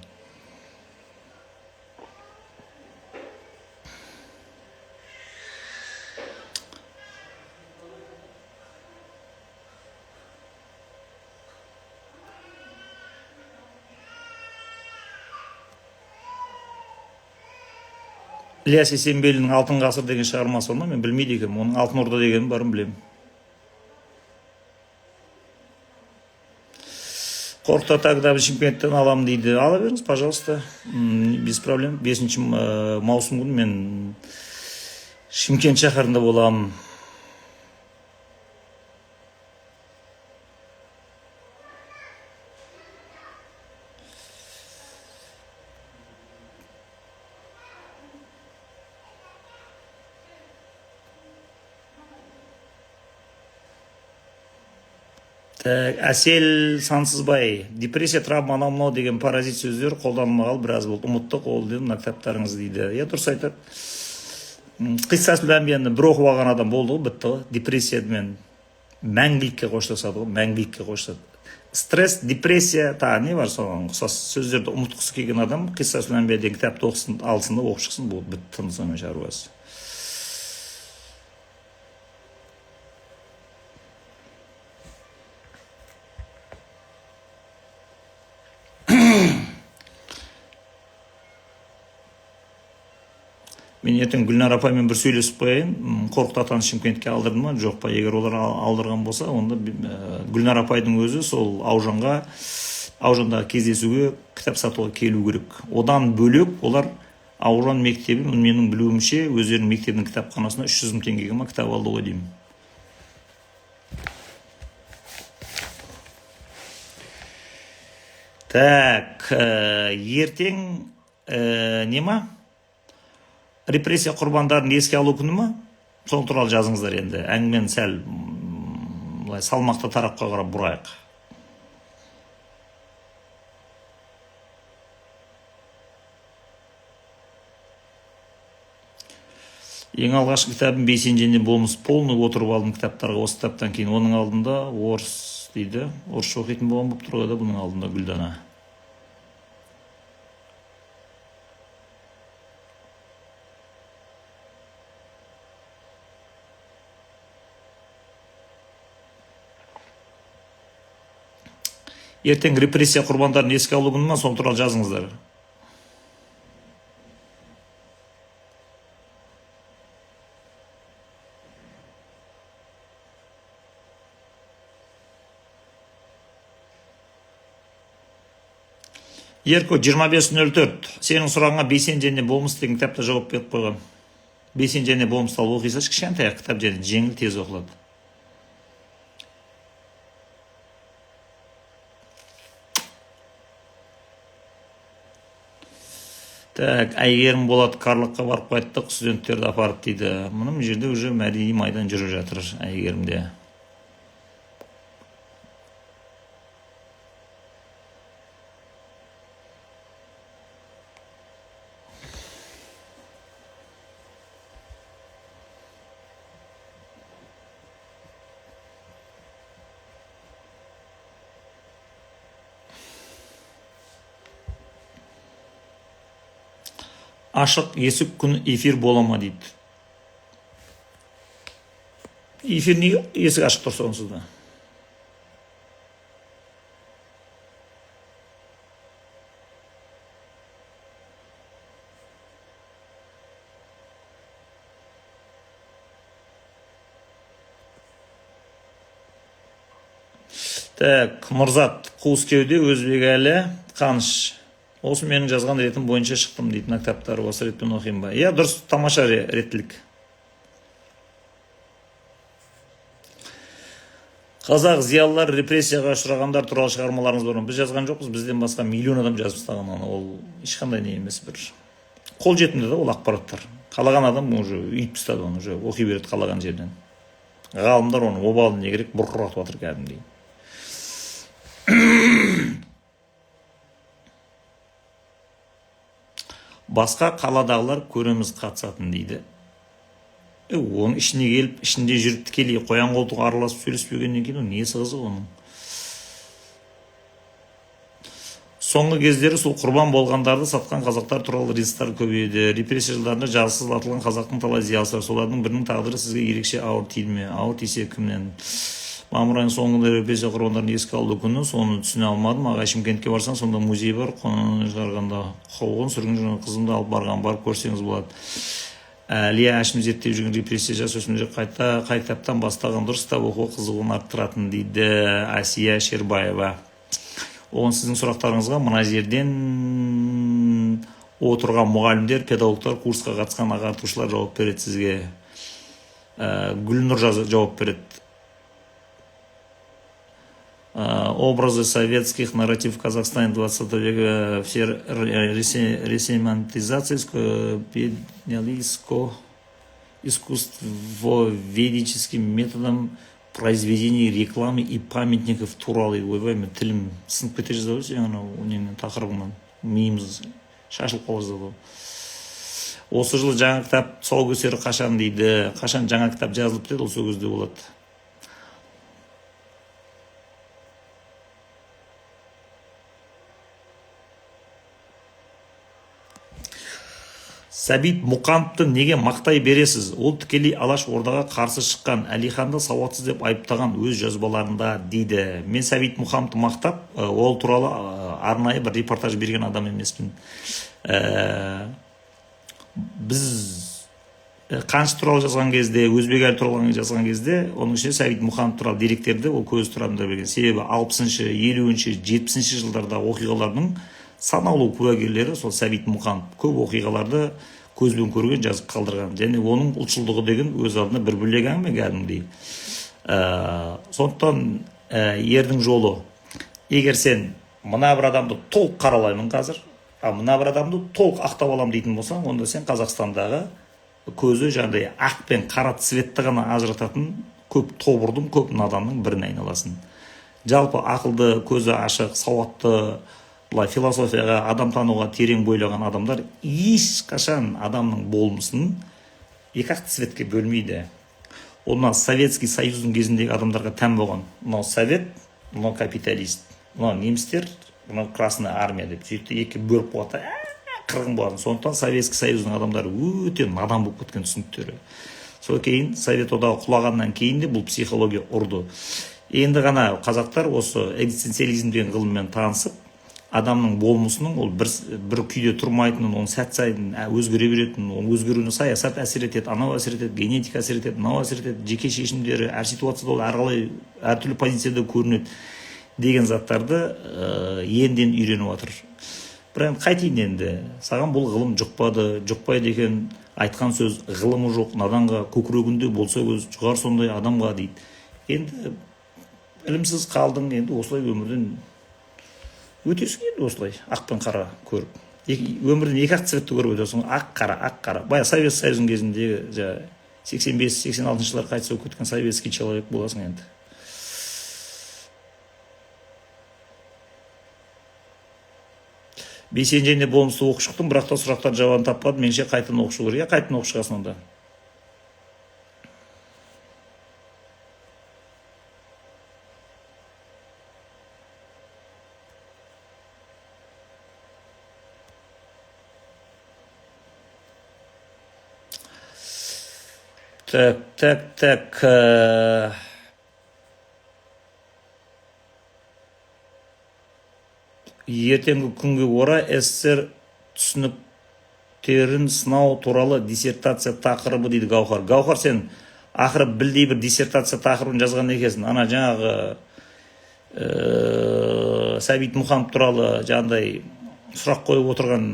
Ілияс Есенберлиннің Алтын ғасыр деген шығармасы оны мен білмейді екенмін. Оның Алтын Орда дегенін барын білемін. Қорқыт ата кітабын Шымкенттен аламын дейді. Ала беріңіз, пожалуйста. Без проблем. 5 маусым күні мен Шымкент шаһарында боламын. Әсел Сансызбай, депрессия, травма, анау мынау деген паразит сөздер қолданылмағалы біраз болды. Ұмыттық ол деді, мына кітаптарыңыз дейді. Я дұрыс айтады. Қиссасул Әнбияны бір оқып алған адам болды ғой, бітті ғой. Депрессиямен мәңгілікке қоштасады ғой, мәңгілікке қоштасады. Стресс, депрессия, тағы не бар соған ұқсас сөздерді ұмытқысы келген адам Қиссасул Әнбия деген кітапты оқысын, алсын да оқып шықсын, болды, бітті тынысымен шаруасы. Мен ертең Гүлнар апаймен бір сөйлесіп қояйын. Қорқыт атаны Шымкентке алдырды ма, жоқ па? Егер олар алдырған болса, онда Гүлнар апайдың өзі сол Аужандағы кездесуге, кітап сатуға келу керек. Одан бөлек олар Ауран мектебі, менің білуімше, өздерінің мектебінің кітапханасына 300 мың теңгеге ма кітап алды ғой деймін. Так, ертең не ма? Репрессия құрбандарын еске алу күні ма? Соң туралы жазыңыздар енді. Әңгімені сәл салмақты тарапқа қарап бұрайық. Ең алғашқы кітабым Бейсенженде болмыс полный отырып алдым кітаптарға. Осы кітаптан кейін оның алдында орыс дейді. Орысша оқитын болған болып тұрғанда да бұның алдында Гүлдана. Ертең репрессия құрбандарын еске алу күні ма? Сол туралы жазыңыздар. Ерко 25.04. Сенің сұрағыңа Бейсенженде болмыс деген кітапта жауап беріп қойған. Бейсенженде болмысты алып оқисаш, кішкентай кітап және жеңіл тез оқылады. Так, Әйгерім Болат Қарлыққа барып қайттық, студенттерді апарып дейді. Мұның жерде уже мәдени майдан жүріп жатыр Әйгерімде. Ашық есік күні эфир бола ма дейді. Эфир не есік ашық тұрса онсыз да. Так, Мұрзат Қуыскеуде Өзбекәлі Қаныш. Осы менің жазған ретім бойынша шықтым дейтін кітаптары осы ретпен оқиын ба? Иә, дұрыс, тамаша реттілік. Қазақ зиялылар репрессияға ұшырағандар туралы шығармаларыңыз бар ма? Біз жазған жоқпыз, бізден басқа миллион адам жазып тастаған. Ол ешқандай не емес, бір қол жетімді да ол ақпараттар. Қалаған адам уже үйіп тастады оны, уже оқи береді қалаған жерден. Ғалымдар оны обалын не керек бұрқыратып жатыр кәдімгідей. Басқа қаладағылар көреміз қатысатын дейді. Оның ішіне келіп, ішінде жүріп тікелей қоян қолтық араласып сөйлеспегеннен кейін несі қызық оның. Соңғы кездері сол құрбан болғандарды сатқан қазақтар туралы рейстар көбейді. Репрессия жылдарында жазықсыз атылған қазақтың талай зиялылары, солардың бірінің тағдыры сізге ерекше ауыр тиді ме? Ауыр тисе кімнен? Мамыр айының соңында репрессия құрбандарын еске алу күні, соны түсіне алмадым. Ағай Шымкентке барсаң, сонда музей бар, қонаны шығарғанда қуғын сүргін жүрген қызымды алып барып көрсеңіз болады. Әлия Әшім зерттеп жүрген репрессия жасөспірімдер қай кітаптан бастаған дұрыс, кітап оқу қызығын арттыратын дейді Асия Шербаева. Оған сіздің сұрақтарыңызға мына жерден отырған мұғалімдер, педагогтар, курсқа қатысқан ағартушылар жауап береді сізге. Гүлнұр жауап береді. Образы советских нарратив в Казахстане 20 века, все ресемантизация искусствоведческим методом произведений рекламы и памятников туралы. Ойбай, тілім сынып кете жаздау сен анау тақырыбынан миымыз шашылып қалады. Осы жылы жаңа кітап тұсаукесері қашан дейді, қашан жаңа кітап жазылып деді, ол сол кезде болады. Сәбит Мұқановты неге мақтай бересіз? Ол тікелей Алаш Ордаға қарсы шыққан, Әлиханды сауатсыз деп айыптаған өз жазбаларында дейді. Мен Сәбит Мұқановты мақтап, ол туралы арнайы бір репортаж берген адам емеспін. Біз Қаныш туралы жазған кезде, Өзбекәлі туралы жазған кезде, оның ішінде Сәбит Мұқанов туралы деректерді ол көз тұрамында берген. Себебі 60-шы, 50-шы, 70-шы жылдарда оқиғалардың санаулы куәгерлері сол Сәбит Мұқанов көп оқиғаларды көзбен көрген, жазып қалдырған. Және оның ұлтшылдығы деген өз алдына бір бөлек әңгіме кәдімгідей. Сондықтан ердің жолы. Егер сен мына бір адамды толық қаралаймын қазір, мына бір адамды толық ақтап алам дейтін болсаң, онда сен Қазақстандағы көзі жаңағыдай ақ пен қара цветті ғана ажырататын көп тобырдың, көп наданның біріне айналасын. Жалпы ақылды, көзі ашық, сауатты, философияға, адам тануға терең бойлаған адамдар ешқашан адамның болмысын екі ақ цветке бөлмейді. Оны Советский Союздың кезіндегі адамдарға тән болған. Мынау совет, мынау капиталист, мынау немістер, мынау Красная армия деп сөйтті екі бөліп қойды, қырғын болатын. Сондықтан Советский Союздың адамдары өте надан болып кеткен түсініктері. Сол кейін Совет одағы құлағаннан кейін де бұл психология ұрды. Енді ғана қазақтар осы экзистенциализм деген ғылыммен танысып, адамның болмысының ол бір күйде тұрмайтынын, оның сәт сайын өзгере беретінін, оның өзгеруіне саясат әсер етеді, анау әсер етеді, генетика әсер етеді, мынау әсер етеді, жеке шешімдері әр ситуацияда ол әрқалай әртүрлі позицияда көрінеді деген заттарды енден үйреніп жатыр. Бірақ қайтейін енді, саған бұл ғылым жұқпады, жұқпайды екен, айтқан сөз ғылымы жоқ, наданға көкірегінде болса көз жұғар сондай адамға дейді. Енді ілімсіз қалдың, енді осылай өмірден өтесің, енді осылай ақ пен қара көріп. Өмірден екі ақ цветті көріп өтесің, ақ қара. Бая Совет Союзының кезіндегі 85-86 жылдар қайтыс болып кеткен советский человек боласың енді. Бейсенженде болмысты оқып шықтым, бірақ та сұрақтар жауабын таппадым. Менше қайтын оқып шығу керек. Қайтын оқып шығасың онда. Так. Ертеңгі күнге орай СССР түсініктерін сынау туралы диссертация тақырыбы дейді Гаухар. Гаухар, сен ақыры білдей бір диссертация тақырыбын жазған екенсің. Ана жаңағы Сәбит Мұқанов туралы жаңағыдай сұрақ қойып отырған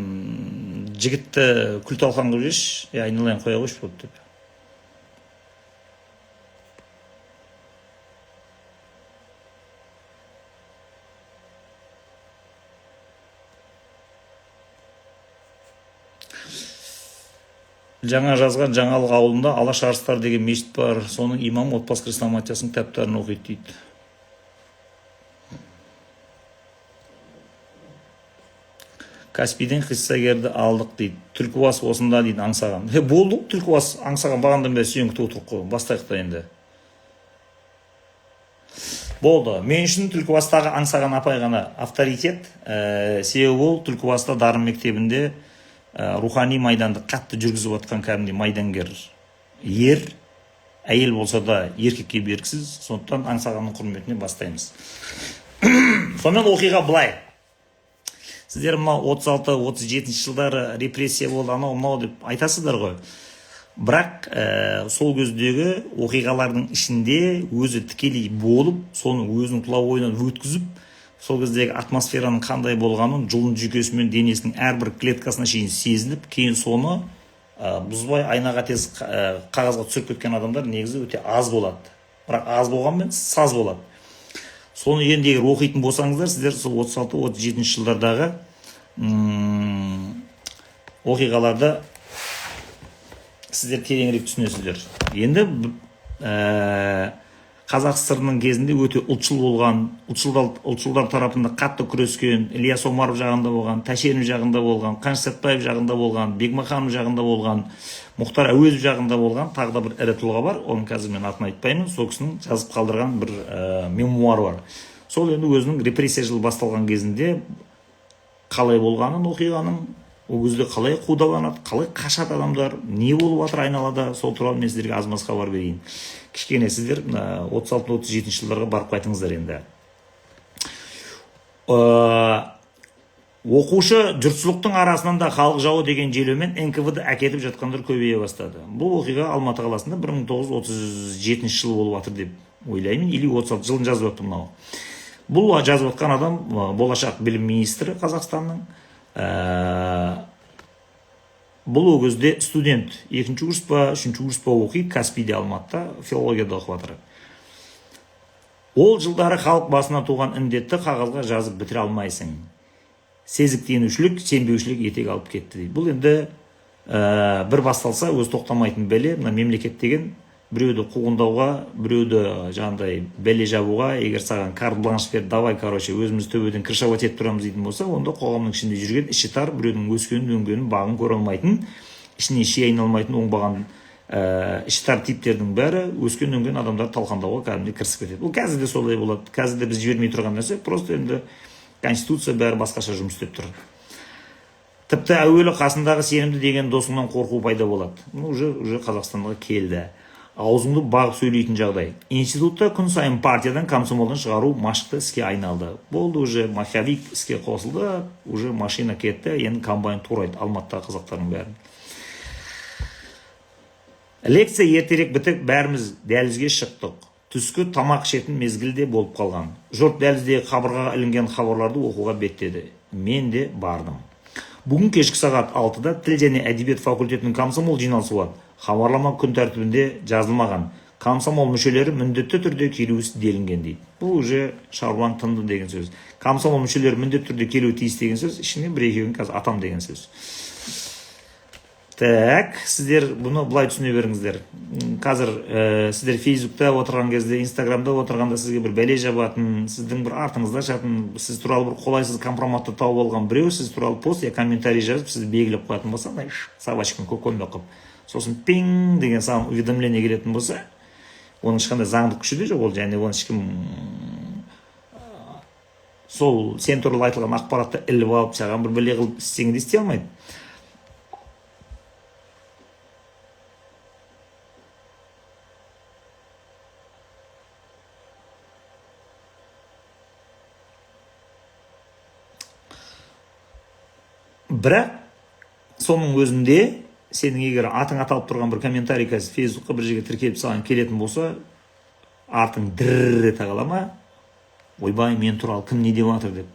жігітті күл талқан қылып жеш, айналайын қоя қойшы болды деп. Жаңа жазған Жаңалық ауылында Алаш Арыстар деген мешіт бар. Соның имам отбасы хрестоматиясының кітаптарын оқиды дейді. Каспийден хриссагерді алдық дейді. Түлкібас осында дейді аңсаған. Болды, Түлкібас аңсаған бағандан бері сүйен күтіп отырып қой. Бастайық та енді. Болды. Мен үшін Түлкібастағы аңсаған апай ғана авторитет. Себебі ол Түлкібаста Дарын мектебінде рухани майданды қатты жүргізіп жатқан кәдімгідей майдангер ер, әйел болса да еркекке бергісіз. Сондықтан аңсағанның құрметіне бастаймыз. Сонымен оқиға былай. Сіздер мынау 36-37 жылдары репрессия болды, анау мынау деп айтасыздар ғой. Бірақ сол көздегі оқиғалардың ішінде өзі тікелей болып, соны өзінің тұла бойынан өткізіп, сол кездегі атмосфераның қандай болғанын жұлын жүйкесімен денесінің әрбір клеткасына шейін сезініп, кейін соны бұзбай айнаға тез қағазға түсіріп кеткен адамдар негізі өте аз болады. Бірақ аз болғанмен саз болады. Соны енді егер оқитын болсаңыздар, сіздер сол 36-37 жылдардағы оқиғаларды сіздер тереңірек түсінесіздер. Енді Қазақ СССР-ның кезінде өте ұлтшыл болған, ұлтшылдар тарапында қатты күрескен, Ильяс Омаров жағында болған, Тәшенов жағында болған, Қаныш Сәтпаев жағында болған, Бекмаханов жағында болған, Мұхтар Әуезов жағында болған тағы да бір ірі тұлға бар. Оның қазір мен атын айтпаймын. Сол кісінің жазып қалдырған бір мемуары бар. Сол енді өзінің репрессия жылы басталған кезінде қалай болғанын, оқиғаның, ол кезде қалай қудаланады, қалай қашады адамдар, не болып жатыр айналада, сол туралы мен сіздерге аз-маз хабар берейін. Кішкене сіздер 36-37 жылдарға барып қайтыңыздар енді. Оқушы жұртшылықтың арасынан да халық жауы деген желеумен НКВД әкетіп жатқандар көбейе бастады. Бұл оқиға Алматы қаласында 1937 жыл болып жатыр деп ойлаймын, или 36 жылын жазып жатыр мынау. Бұл жазып жатқан адам болашақ білім министрі Қазақстанның. бұл ол кезде студент 2-ші курс па 3-ші курс па оқиды, Каспийде, Алматыда филологияда оқып жатыр. Ол жылдары халық басына туған індетті қағазға жазып бітіре алмайсың. Сезіктенушілік, сенбеушілік етек алып кетті дейді. Бұл енді бір басталса өз тоқтамайтын бәле. Мына мемлекет деген біреуді қуғындауға, біреуді жаңағыдай бәле жабуға, егер саған карт бланш беріп, давай, короче, өзіміз төбеден крышовать етіп тұрамыз дейтін болса, онда қоғамның ішінде жүрген іші тар, біреудің өскенін, өнгенін, бағын көре алмайтын, ішіне ши айналмайтын оңбаған іші тар типтердің бәрі өскен өнген адамдар талқандауға кәдімгідей кірісіп кетеді. Бұл қазір де солай болады. Қазір де біз жібермей тұрған нәрсе, просто енді конституция бәрі басқаша жұмыс істеп тұр. Тіпті әуелі қасындағы сенімді деген досыңнан қорқу пайда болады. Уже Қазақстанға келді. Аузыңды бағып сөйлейтін жағдай. Институтта күн сайын партиядан, комсомолдан шығару машықты іске айналды. Болды, уже маховик іске қосылды, уже машина кетті, енді комбайн турайды Алматыдағы қазақтардың бәрін. Лекция ертерек бітіп, бәріміз дәлізге шықтық. Түскі тамақ ішетін мезгілде болып қалған. Жұрт дәліздегі қабырғаға ілінген хабарларды оқуға беттеді. Мен де бардым. Бүгін кешкі сағат 6-да тіл және әдебиет факультетінің комсомол жиналысы болады. Хабарлама күн тәртібінде жазылмаған. Комсомол мүшелері міндетті түрде келуі делінген дейді. Бұл уже шаруаң тынды деген сөз. Комсомол мүшелері міндетті түрде келуі тиіс деген сөз, ішінен бір екеуін қазір атам деген сөз. Так, сіздер бұны былай түсіне беріңіздер. Қазір сіздер Фейсбукта отырған кезде, Инстаграмда отырғанда сізге бір бәле жабатын, сіздің бір артыңызда жататын, сіз туралы бір қолайсыз компроматты тауып алған біреу, сіз туралы пост я комментарий жазып, сізді белгілеп қоятын болса, собачканы көкөмбе қылып, сосын пинг деген саған уведомление келетін болса, оның ешқандай заңдық күші де жоқ, ол және оны ешкім сол сен туралы айтылған ақпаратты іліп алып, саған бір бәле қылып істегенді істей алмайды. Бірақ соның өзінде сенің егер атың аталып тұрған бір комментарий қазір Фейсбукқа бір жерге тіркеліп саған келетін болса, артың дірррр ете қала ма? Ойбай, мен туралы кім не деп жатыр деп.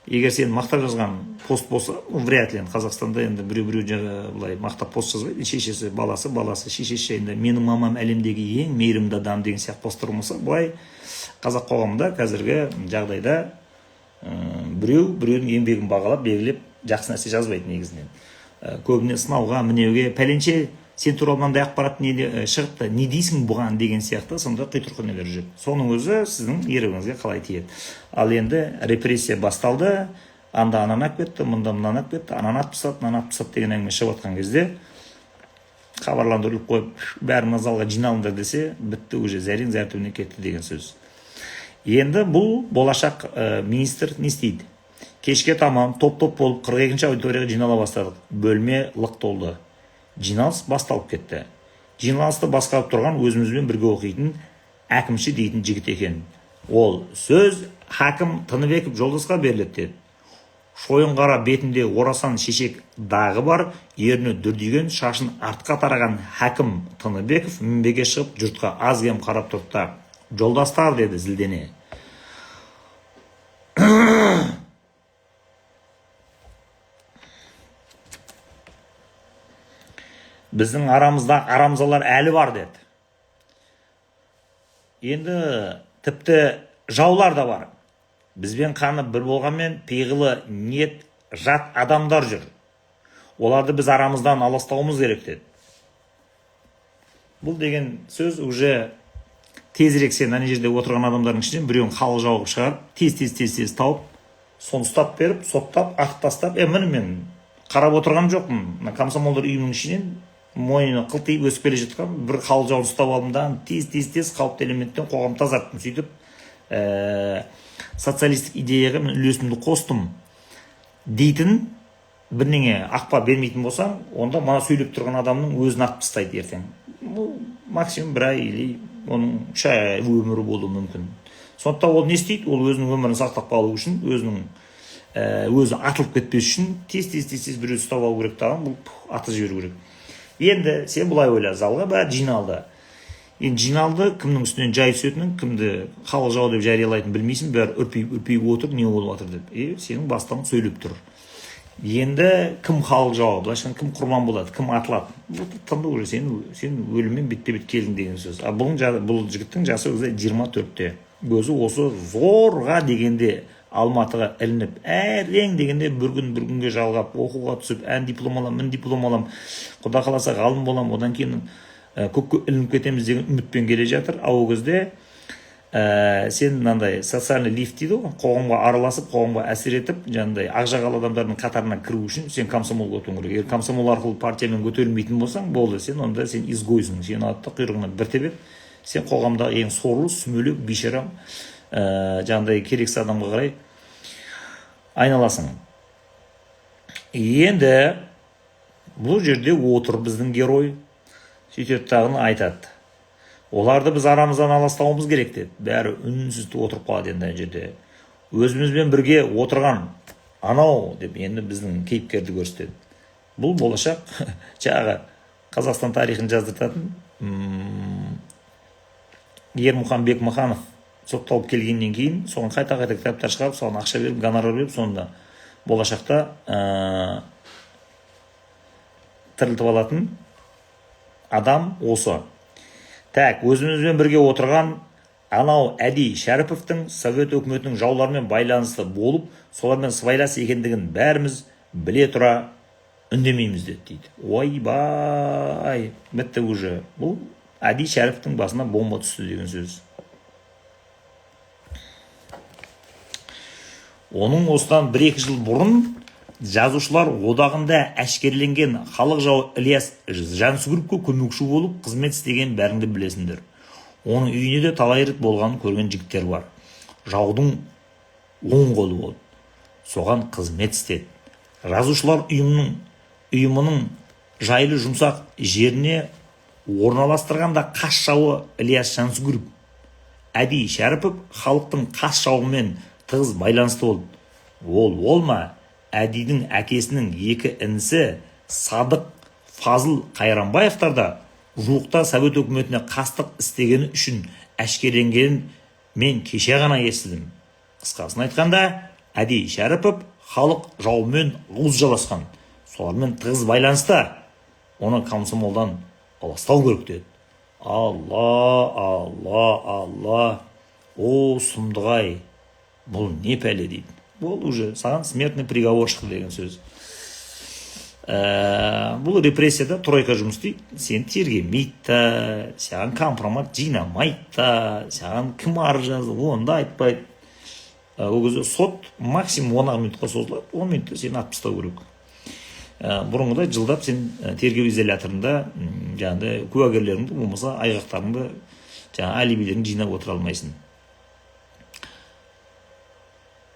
Егер сен мақтап жазған пост болса, вряд ли Қазақстанда енді біреу былай мақтап пост жазбайды. Шешесі, баласы, шешесі жайында менің мамам әлемдегі ең мейірімді адам деген сияқты посттар болса, былай қазақ қоғамында қазіргі жағдайда біреудің еңбегін бағалап, белгілеп жақсы нәрсе жазбайды негізінен. Көбіне сынауға, мінеуге, пәленше сен туралы мынандай ақпарат шығыпты, не дейсің бұған деген сияқты сонда құйтырқы нелер жүреді. Соның өзі сіздің ерігіңізге қалай тиеді. Ал енді репрессия басталды, анда ананы алып кетті, мұнда мынаны алып кетті, ананы атып тастады деген әңгіме шығып жатқан кезде хабарландырылып қойып, бәріңіз залға жиналыңдар десе, бітті, уже зәрең зәртүбіне кетті деген сөз. Енді бұл болашақ министр не істейді? Кешке тамам топ-топ болып 42-ші аудиторияға жинала бастадық. Бөлме лық толды. Жиналыс басталып кетті. Жиналысты басқарып тұрған өзімізбен бірге оқитын әкімші дейтін жігіт екен. Ол сөз хакім Тыныбеков Жолдасқа беріледі деді. Шойын қара бетінде орасан шешек дағы бар, ерні дүрдиген, шашын артқа тараған хакім Тыныбеков мінбеге шығып жұртқа аз кем қарап тұрды. Жолдастар деді зілдене. Біздің арамызда арамзалар әлі бар деді. Енді тіпті жаулар да бар. Бізбен қаны бір болғанмен пиғылы ниет жат адамдар жүр. Оларды біз арамыздан аластауымыз керек деді. Бұл деген сөз уже тезірек сен ана жерде отырған адамдардың ішінен біреуін халық жауығып шығарып, тез тауып, соны ұстап беріп, соттап, атып тастап, міне мен қарап отырған жоқпын. Комсомолдар үйінің ішінен мойны қылтиып өсіп келе жатқан бір халық жауын ұстап алдым да тез қауіпті элементтен қоғам тазарттым. Сөйтіп социалистік идеяға мен үлесімді қостым дейтін бірнеңе ақпар бермейтін болсаң, онда мана сөйлеп тұрған адамның өзін атып тастайды ертең. Бұл максимум бір ай или оның 3 ай өмірі болуы мүмкін. Сондықтан ол не істейді? Ол өзінің өмірін сақтап қалу үшін, өзі атылып кетпес үшін тез біреу ұстап алу керек тағын, бұл атып жіберу керек. Енді сен бұлай ойла, залға бәрі жиналды. Енді жиналды, кімнің үстінен жай түсетінін, кімді халық жау деп жариялайтынын білмейсің, бәрі үрпейіп отыр, не болып жатыр деп. Сенің бастан сөйлеп тұр. Енді кім халық жауабы, былайша кім құрбан болады, кім атылады? Бұл тынды уже сен өліммен бетпе-бет келдің деген сөз. Бұл жігіттің жасы өзі 24-те. Өзі осы зорға дегенде Алматыға ілініп, әрең дегенде бір күнге жалғап, оқуға түсіп, ән диплом алам, мін диплом алам, құда қаласа ғалым болам, одан кейін көкке ілініп кетеміз деген үмітпен келе жатыр. Ол кезде сен мынандай социальный лифт дейді ғой, қоғамға араласып, қоғамға әсер етіп, жаңағыдай ақ жағалы адамдардың қатарына кіру үшін сен комсомолға өтуің керек. Егер комсомол арқылы партиямен көтерілмейтін болсаң, болды, онда сен изгойсың, сен атты құйрығына бір тебет, сен қоғамдағы ең сорлы, сүмелек, бейшарам, жаңағыдай керексіз адамға қарай айналасың. Енді бұл жерде отыр біздің герой, сөйтеді тағыны айтады. Оларды біз арамыздан аластауымыз керек деді. Бәрі үнсіз отырып қалады енді жерде. Өзімізбен бірге отырған анау деп енді біздің кейіпкерді көрсетеді. Бұл болашақ жаңағы Қазақстан тарихын жаздыртатын Ермұхан Бекмаханов сотталып келгеннен кейін соған қайта-қайта кітаптар шығарып, соған ақша беріп, гонорар беріп, сонда болашақта тірілтіп алатын адам осы. Так, өзімізбен бірге отырған анау Әди Шәріповтің Совет өкіметінің жауларымен байланысты болып, солармен сыбайлас екендігін бәріміз біле тұра үндемейміз дейді. Ойбай, бітті уже. Бұл Әди Шәріповтің басына бомба түсті деген сөз. Оның осыдан 1-2 жыл бұрын жазушылар одағында әшкерленген халық жауы Ілияс Жансүгіровке көмекші болып қызмет істеген бәріңді білесіңдер. Оның үйіне де талай рет болғанын көрген жігіттер бар. Жаудың оң қолы болды. Соған қызмет істеді. Жазушылар ұйымының жайлы жұмсақ жеріне орналастырғанда қас жауы Ілияс Жансүгіров, Әди Шәріпов халықтың қас жауымен тығыз байланысты болды. Ол ма? Әдидің әкесінің 2 інісі Садық Фазыл Қайранбаевтарда жуықта Совет өкіметіне қастық істегені үшін әшкереленгенін мен кеше ғана естідім. Қысқасын айтқанда, Әди Шәріпов халық жауымен ауыз жаласқан. Солармен тығыз байланысты. Оны комсомолдан аластау керек деді. Алла. О, сұмдығай. Бұл не пәле дейді. Бұл уже саған смертный приговор шықты деген сөз. Бұл репрессияда тройка жұмыс дейді. Сен тергемейді, саған компромат жинамайды, саған кім арыз жазды, оны да айтпайды. Ол кезде сот максимум 10 минутқа созылады, 10 минутта сені атып тастау керек. Бұрынғыдай жылдап сен тергеу изоляторында жаңағыдай куәгерлеріңді, болмаса айғақтарыңды, алибилеріңді жинап отыра алмайсың.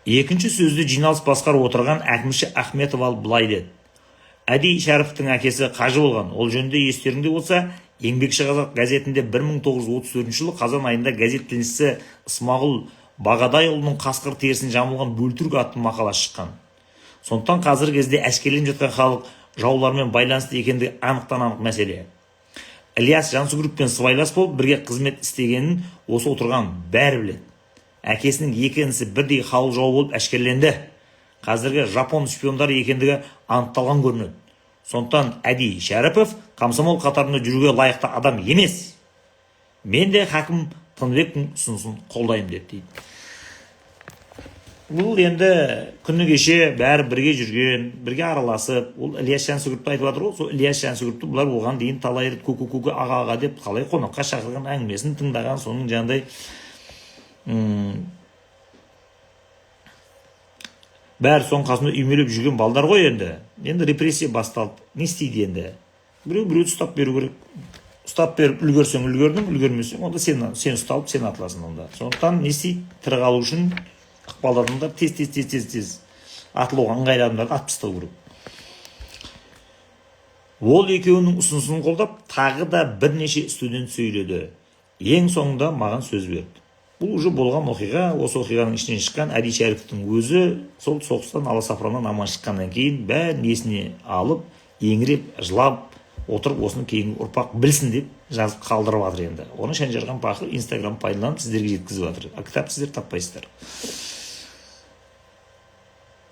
Екінші сөзді жиналыс басқарып отырған әкімші Ахметов алып былай деді. Әди Шәріповтің әкесі қажы болған. Ол жөнінде естеріңде болса, Еңбекші Қазақ газетінде 1934 жылы қазан айында газет тілшісі Ысмағұл Бағадайұлының қасқыр терісін жамылған бөлтірік атты мақала шыққан. Сондықтан қазіргі кезде әшкеленіп жатқан халық жаулармен байланысты екендігі анық мәселе. Ілияс Жансүгіровпен сыбайлас болып бірге қызмет істегенін осы отырған бәрі біледі. Әкесінің 2 інісі бірдей халық жауы болып әшкерленді. Қазіргі жапон шпиондары екендігі анықталған көрінеді. Сондықтан Әди Шәріпов комсомол қатарында жүруге лайықты адам емес. Мен де хакім Тыныбектің ұсынысын қолдаймын дейді. Бұл енді күні кеше бәрі бірге жүрген, бірге араласып, ол Ілияс Жансүгіровті айтып жатыр ғой, сол Ілияс Жансүгіровті бұлар оған дейін талай рет көке аға деп қалай қонаққа шақырған, әңгімесін тыңдаған, соның жаңағыдай бәрі соның қасында үймелеп жүрген балдар ғой енді. Енді репрессия басталды. Не істейді енді? Біреу ұстап беру керек. Ұстап беріп үлгерсең үлгердің, үлгермесең, онда сен ұсталып, сен атыласың онда. Сондықтан не істейді? Тірі қалу үшін ықпал адамдар тез атылуға ыңғайлы адамдарды атып тастау керек. Ол екеуінің ұсынысын қолдап, тағы да бірнеше студент сөйледі. Ең соңында маған сөз берді. Бұл уже болған оқиға, осы оқиғаның ішінен шыққан Әди Шәріповтің өзі сол соғыстан аласапыраннан аман шыққаннан кейін бәрін есіне алып, еңіреп, жылап отырып, осыны кейінгі ұрпақ білсін деп жазып қалдырып жатыр енді. Оны Шанжарған Пақыр Инстаграм пайдаланып сіздерге жеткізіп жатыр. Кітап сіздер таппайсыздар.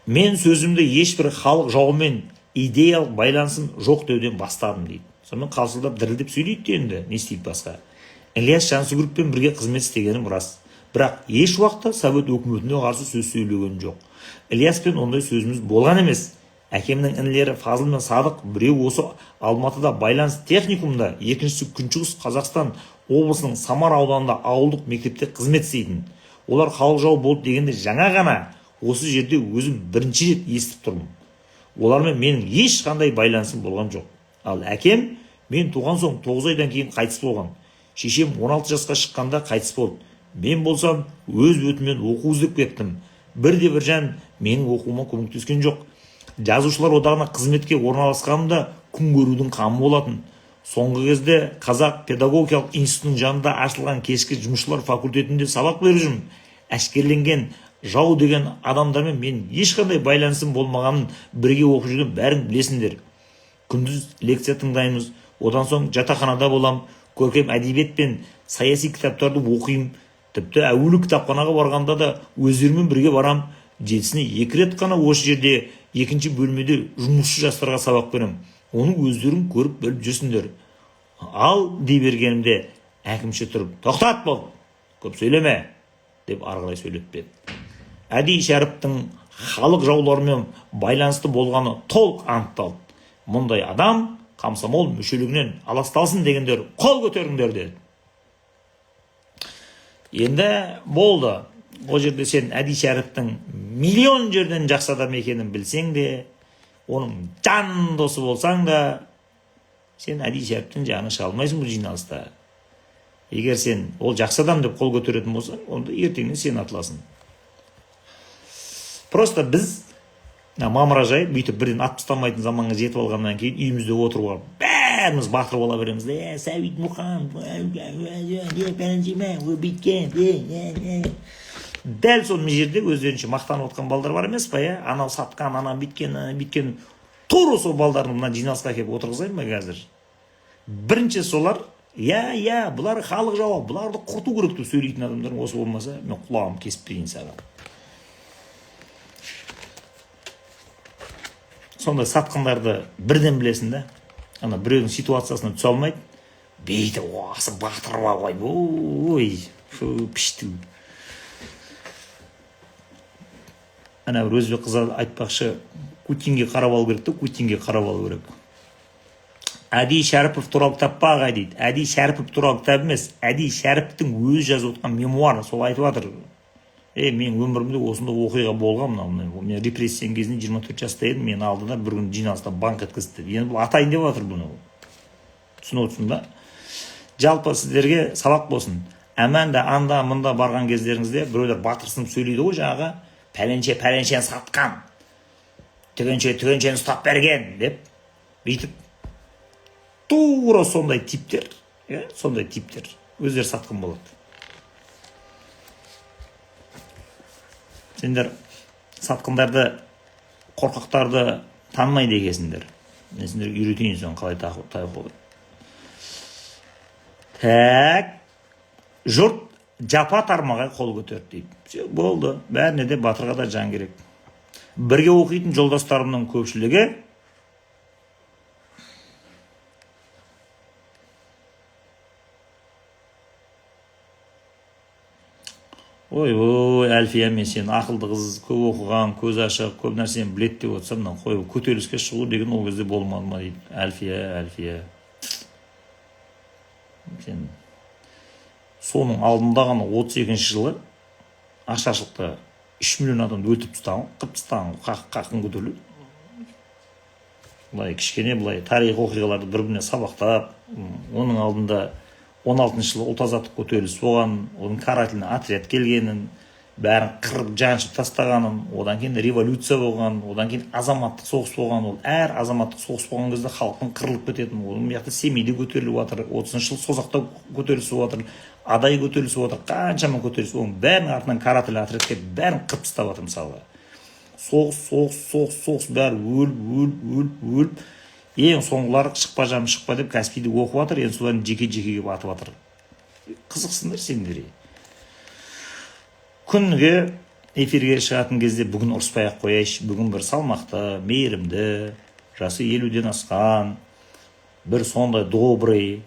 мен сөзімді ешбір халық жауымен идеялық байланысын жоқ деуден бастадым дейді. Сонымен қалшылдап дірілдеп сөйлейді енді, не істейді басқа. Ілияс Жансүгіровпен бірге қызмет істегенім рас. Бірақ еш уақытта совет өкіметіне қарсы сөз сөйлеген жоқ. Ілияспен ондай сөзіміз болған емес. Әкемнің інілері Фазыл мен Садық біреу осы Алматыда байланыс техникумда, екіншісі Күншығыс Қазақстан облысының Самар ауданында ауылдық мектепте қызмет істейтін. Олар халық жауы болды дегенде жаңа ғана осы жерде өзім бірінші рет естіп тұрмын. Олармен менің ешқандай байланысым болған жоқ. Ал әкем мен туған соң 9 айдан кейін қайтыс болған. Шешем 16 жасқа шыққанда қайтыс болды. Мен болсам өз өтімен оқу іздеп кеттім. Бірде-бір жан менің оқуыма көмектескен жоқ. Жазушылар одағына қызметке орналасқанымда күн көрудің қамы болатын. Соңғы кезде Қазақ педагогикалық институтының жанында ашылған кешкі жұмысшылар факультетінде сабақ беріп жүрмін. Әшкерленген жау деген адамдармен мен ешқандай байланысым болмағанын бірге оқып жүрген бәрін білесіңдер. Күндіз лекция тыңдаймыз, одан соң жатақханада болам, көркем әдебиет пен саяси кітаптарды оқимын. Тіпті әуелі кітапханаға барғанда да өздерімен бірге барам. Жетісіне 2 рет қана осы жерде екінші бөлмеде жұмысшы жастарға сабақ берем. Оны өздерің көріп біліп жүрсіңдер. Ал дей бергенімде әкімші тұрып, тоқтат бол, көп сөйлеме, деп арғылай сөйлеп берді. Әди Шәріптің халық жауларымен байланысты болғаны толық анықталды. Мұндай адам комсомол мүшелігінен аласталсын дегендер қол көтеріңдер деді. Енді болды. Ол жерде сен Әди Шәріптің миллион жерден жақсы адам екенін білсең де, оның жан досы болсаң да, сен Әди Шәріптің жағына шыға алмайсың бұл жиналыста. Егер сен ол жақсы адам деп қол көтеретін болсаң, онда ертеңнен сен атыласың. Просто біз мамыражай бүйтіп бірден ат тастамайтын заманға жетіп алғаннан кейін үйімізде отыруға бәріміз батыр бола береміз. Сәбит Мұқан, дәл сол жерде өздерінше мақтанып отқан балдар бар емес па? Анау сатқан, анау биткен. Тура сол балдардың мына жиналысқа келіп отырғызайын ба қазір? Бірінші солар, бұлар халық жауы, бұларды құрту керек деп сөйлейтін адамдар осы болмаса, мен құлағым кесіп берейін саған. Сондай сатқандарды бірден білесін да. Ана біреудің ситуациясына түсе алмайды. Бейті, осы батыр бабай, ой, пішту. Ана бір өзбек қызы айтпақшы, Путинге қарап алу керек те, Путинге қарап алу керек. Әди Шәріпов туралы кітап па ағай дейді. Әди Шәріпов туралы кітап емес, Әди Шәріптің өзі жазып отқан мемуары, сол айтып жатыр. Мен өмірімде осында оқиға болған, мен репрессияның кезінде 24 жаста едім, мен алдында бір күн жиналыста банк өткізді. Енді бұл атайын деп жатыр бұны. Түсініп отырсың ба? Жалпы сіздерге сабақ болсын. Әмәнда анда мында барған кездеріңізде біреулер батырсынып сөйлейді ғой, жаңағы пәленшені сатқан, түгеншені ұстап берген деп бүйтіп. Тура сондай типтер өздері сатқын болады. Сендер сатқындарды, қорқақтарды танымайды екенсіңдер. Мен сендерге үйретейін соң қалай тайып болады. Так, жұрт жапа тармағай қол көтерді дейді. Болды, бәріне де батырға да жан керек. Бірге оқитын жолдастарымның көпшілігі ой, Әлфия, мен сен ақылды қыз, көп оқыған, көз ашық, көп нәрсені білет деп отырсам, қой, көтеріліске шығу деген ол кезде болмады ма дейді. Әлфия. Сен соның алдында ғана 32-ші жылы ашаршылықта 3 миллион адамды өлтіріп тастаған, қырып тастаған, қақын көтеріліп. Бұлай кішкене, бұлай тарих оқиғаларды бір-біріне сабақтап, оның алдында 16-шы жылы ұлт азаттық көтеріліс болған, оның карательный отряд келгенін, бәрін қырып жаншып тастағанын, одан кейін революция болған, одан кейін азаматтық соғыс болған. Ол әр азаматтық соғыс болған кезде халықтың қырылып кететін. Оның яқты Семейде көтеріліп жатыр, 30-шы жыл Созақта көтеріліс жатыр, Адай көтеріліс жатыр, қаншама көтеріліс. Оның бәрінің артынан карательный отряд келіп, бәрін қырып тастап жатыр мысалға. Соғыс бәрі өліп. Ең соңғылар шықпа деп Каспийді оқып жатыр, енді соларын жеке-жекеге батып жатыр. Қызықсыңдар сендер. Күніге эфирге шығатын кезде бүгін ұрыспай ақ қояйыншы, бүгін бір салмақты, мейірімді, жасы 50-ден асқан, бір сондай добрый,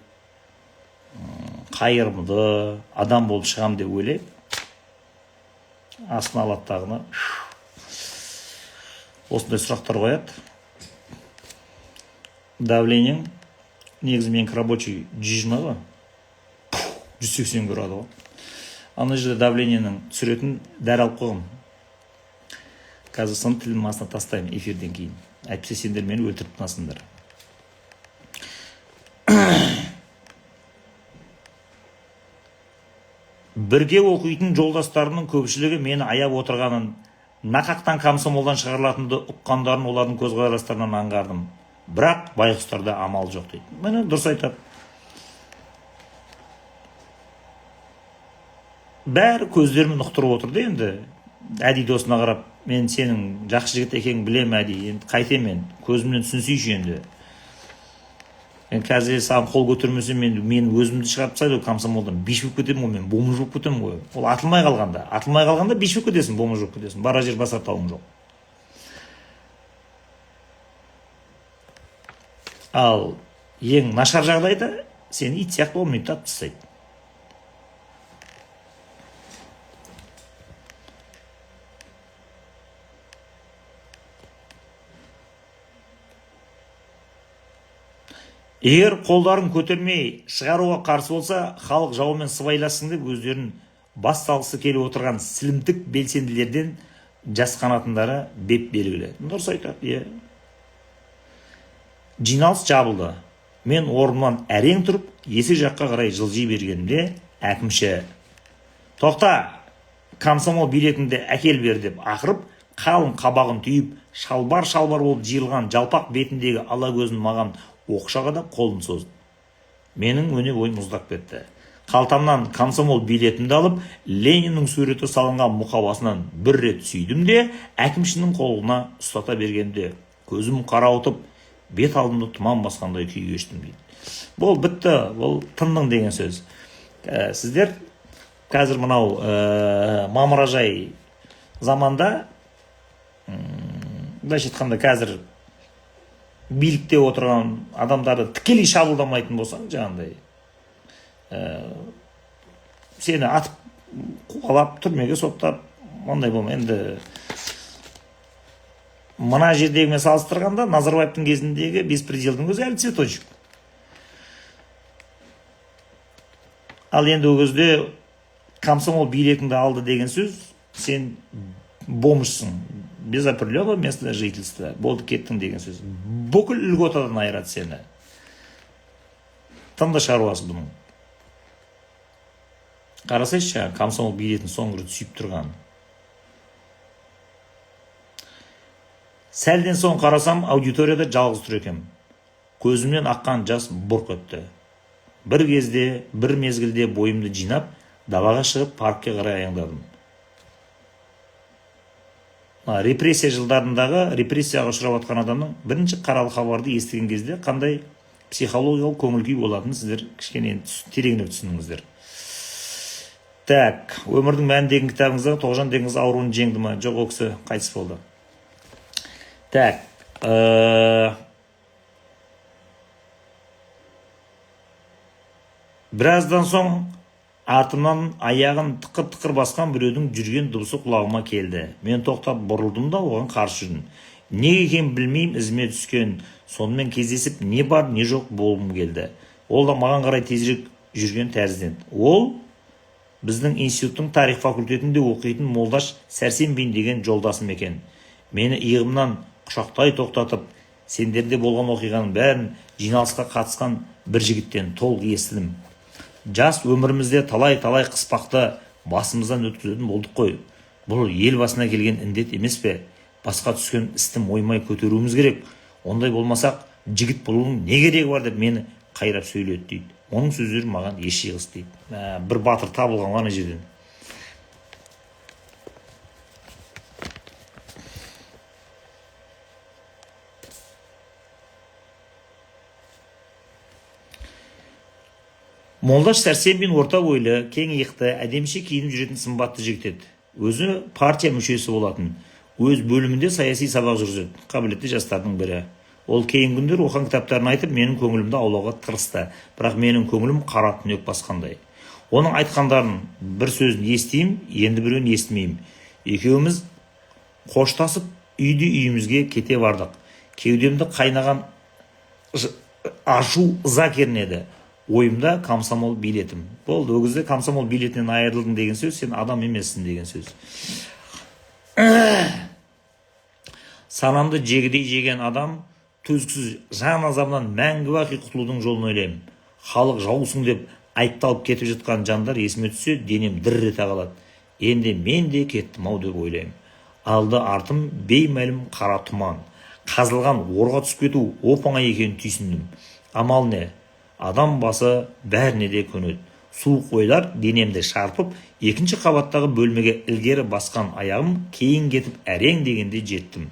қайырымды адам болып шығам деп ойлаймын. Астына алады тағына. Осындай сұрақтар қояды. Давлениең негізі менікі рабочий 120 ғой. 180 көреді ғой. Ана жерде давлениенің түсіретін дәрі алып қойғым. Қазір соны тілімнің астына тастаймын эфирден кейін. Әйтпесе сендер мені өлтіріп тынасыңдар. Бірге оқитын жолдастарымның көпшілігі мені аяп отырғанын, нақақтан комсомолдан шығарылатынды ұққандарын олардың көзқарастарынан аңғардым. Бірақ байғұстарда амал жоқ дейді. Мені дұрыс айтады. Бәрі көздерімен ұқтырып отырды енді. Әди досына қарап, мен сенің жақсы жігіт екенін білем әди, енді қайтем мен, көзімнен түсінсейші енді. Мен қазір саған қол көтермесем, мен өзімді шығарып тастайды комсомолдан, беш болып кетемін ғой, мен бомж болып кетемін ғой. Ол атылмай қалғанда беш болып кетесің, бомж болып кетесің. Бара жер басар тауың жоқ. Ал ең нашар жағдайда сені ит сияқты болмайды, атып тастайды. Егер қолдарын көтермей шығаруға қарсы болса, халық жауымен сыбайласын деп өздерін бас салғысы келіп отырған сілімтік белсенділерден жасқанатындары беп белгілі. Дұрыс айтады, Жиналыс жабылды. Мен орнымнан әрең тұрып, есік жаққа қарай жылжи бергенімде әкімші: тоқта, комсомол билетіңді әкел бер деп ақырып, қалың қабағын түйіп, шалбар болып жиылған жалпақ бетіндегі ала көзін маған оқшағадап қолын созды. Менің өне бойым мұздап кетті. Қалтамнан комсомол билетімді алып, Лениннің суреті салынған мұқабасынан бір рет сүйдім де, әкімшінің қолына ұстата бергенде көзім қарауытып, бет алдымды тұман басқандай күй кештім дейді. Бұл бітті, бұл тындың деген сөз. Сіздер қазір мынау мамыражай заманда, былайша айтқанда қазір билікте отырған адамдарды тікелей шабуылдамайтын болсаң, жаңағындай сені атып қуалап түрмеге соттап, ондай болма. Енді мына жердегімен салыстырғанда Назарбаевтың кезіндегі беспределдің өзі әлі цветочек. Ал енді ол кезде комсомол билетіңді алды деген сөз, сен бомжсың, без определенного места жительства, болды кеттің деген сөз. Бүкіл льготадан айырады сені. Тым да шаруасы бұның. Қарасайшы, комсомол билетін соңғы рет сүйіп тұрған. Сәлден соң қарасам, аудиторияда жалғыз тұр екем. Көзімнен аққан жас бұрқ өтті. Бір кезде, бір мезгілде бойымды жинап, далаға шығып паркке қарай аяңдадым. Репрессия жылдарындағы репрессияға ұшырап жатқан адамның бірінші қаралы хабарды естіген кезде қандай психологиялық көңіл-күй болатынын сіздер кішкене тереңірек түсініңіздер. Так, өмірдің мәні деген кітабыңызда Тоғжан деген ауруын жеңді ма? Жоқ, ол кісі қайтыс болды. Так, біраздан соң артымнан аяғын тықыр-тықыр басқан біреудің жүрген дыбысы құлағыма келді. Мен тоқтап бұрылдым да оған қарсы жүрдім. Не екен білмеймін, ізіме түскен. Сонымен кездесіп, не бар, не жоқ болғым келді. Ол да маған қарай тезірек жүрген тәрізден. Ол біздің институттың тарих факультетінде оқитын Молдаш Сәрсенбин деген жолдасым екен. Мені иығымнан құшақтай тоқтатып, сендерде болған оқиғаның бәрін жиналысқа қатысқан бір жігіттен толық естідім. Жас өмірімізде талай-талай қыспақты басымыздан өткізетін болдық қой. Бұл ел басына келген індет емес пе? Басқа түскен істі мойымай көтеруіміз керек. Ондай болмасақ, жігіт болуының не керегі бар деп мені қайрап сөйледі дейді. Оның сөздері маған еш жиғыз дейді. Бір батыр табылған ғана жерден. Молдаш Сәрсенбин орта бойлы, кең иықты, әдеміше киініп жүретін сымбатты жігіт еді. өзі партия мүшесі болатын. Өз бөлімінде саяси сабақ жүргізеді. Қабілетті жастардың бірі. Ол кейін күндер оқыған кітаптарын айтып, менің көңілімді аулауға тырысты. Бірақ менің көңілім қара түнек басқандай. Оның айтқандарын бір сөзін естеймін, енді біреуін естімеймін. Екеуміз қоштасып, үйімізге кете бардық. Кеудемді қайнаған ашу ыза кернеді. Ойымда комсомол билетім. Болды, ол кезде комсомол билетінен айырылдың деген сөз, сен адам емессің деген сөз. Санамды жегідей жеген адам, төзгісіз жан азабынан мәңгі бақи құтылудың жолын ойлаймын. Халық жаусың деп айыпталып кетіп жатқан жандар есіме түссе, денем дір ете қалады. Енді мен де кеттім ау деп ойлаймын. Алды артым беймәлім қара тұман. Қазылған орға түсіп кету оп-оңай екенін түйсіндім. Амал не? Адам басы бәріне де көнеді. Суық ойлар денемді шарпып, екінші қабаттағы бөлмеге ілгері басқан аяғым кейін кетіп әрең дегенде жеттім.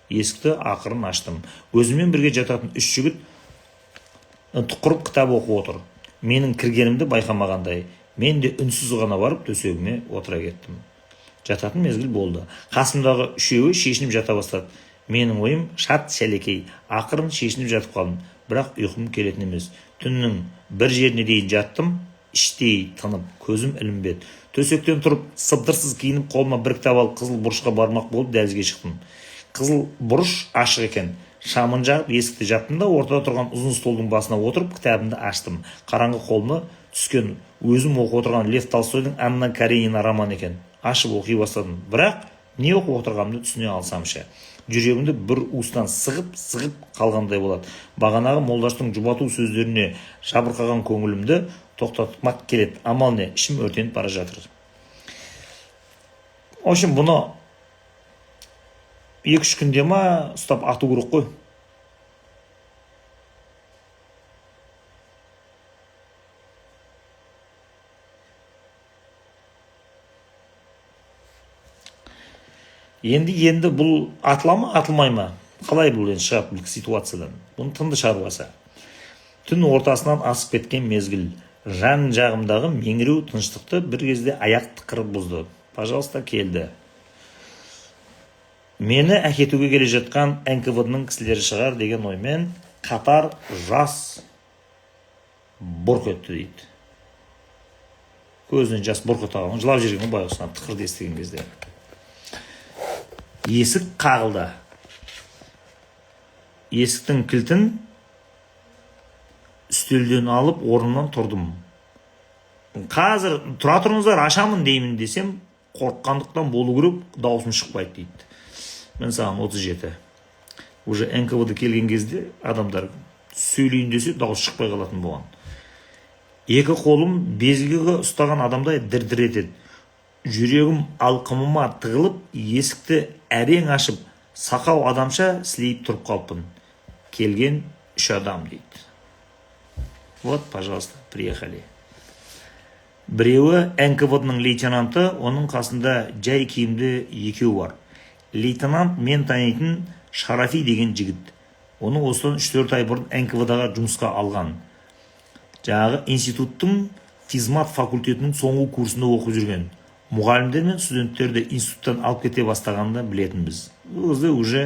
Есікті ақырын аштым. Өзімен бірге жататын 3 жігіт тұқырып кітап оқып отыр. Менің кіргенімді байқамағандай, мен де үнсіз ғана барып төсегіме отыра кеттім. Жататын мезгіл болды. Қасымдағы үшеуі шешініп жата бастады. Менің ойым шат шәлекей, ақырын шешініп жатып қалдым. Бірақ ұйқым келетін емес. Түннің бір жеріне дейін жаттым, іштей тынып, көзім ілінбеді. Төсектен тұрып, сыбдырсыз киініп, қолыма бір кітап алып, қызыл бұрышқа бармақ болып дәлізге шықтым. Қызыл бұрыш ашық екен. Шамын жағып, есікті жаптым да, ортада тұрған ұзын столдың басына отырып, кітабымды аштым. Қараңғы қолыма түскен өзім оқып отырған Лев Толстойдың Анна Каренина роман екен. Ашып оқи бастадым. Бірақ не оқып отырғанымды түсіне алсамшы. Жүрегімді бір уыстан сығып қалғандай болады. Бағанағы молдаштың жұбату сөздеріне жабырқаған көңілімді тоқтатмақ келеді. Амал не? Ішім өртеніп бара жатыр. Общем, бұны 2-3 күнде ма ұстап ату керек қой. Енді бұл атыла ма, атылмай ма? Қалай бұл енді шығып бұл ситуациядан? Бұны тынды шаруасы. Түн ортасынан асып кеткен мезгіл. Жан жағымдағы меңіреу тыныштықты бір кезде аяқ тықырып бұзды. Пожалуйста, келді. Мені әкетуге келе жатқан НКВД-ның кісілері шығар деген оймен қатар жас бұрқ етті дейді. Көзінен жас бұрқ етті. Жылап жүрген байғұсынан тықырды естіген кезде. Есік қағылды. Есіктің кілтін үстелден алып орнымнан тұрдым. Қазір тұра тұрыңыздар, ашамын деймін десем, қорыққандықтан болу керек, даусым шықпайды дейді. Мен саған 37. Уже НКВД келген кезде адамдар сөйлейін десе дауыс шықпай қалатын болған. Екі қолым безгегі ұстаған адамдай дір-дір етеді. Жүрегім алқымыма тығылып, есікті әрең ашып, сақау адамша сілейіп тұрып қалыппын. Келген 3 адам дейді. Вот, пожалуйста, приехали. Біреуі НКВД-ның лейтенанты, оның қасында жай киімді екеу бар. Лейтенант мен танитын Шарафи деген жігіт. Оны осыдан 3-4 ай бұрын НКВД-ға жұмысқа алған. Жаңағы институттың физмат факультетінің соңғы курсында оқып жүрген. Мұғалімдер мен студенттерді институттан алып кете бастағанда білетінбіз. Өзі уже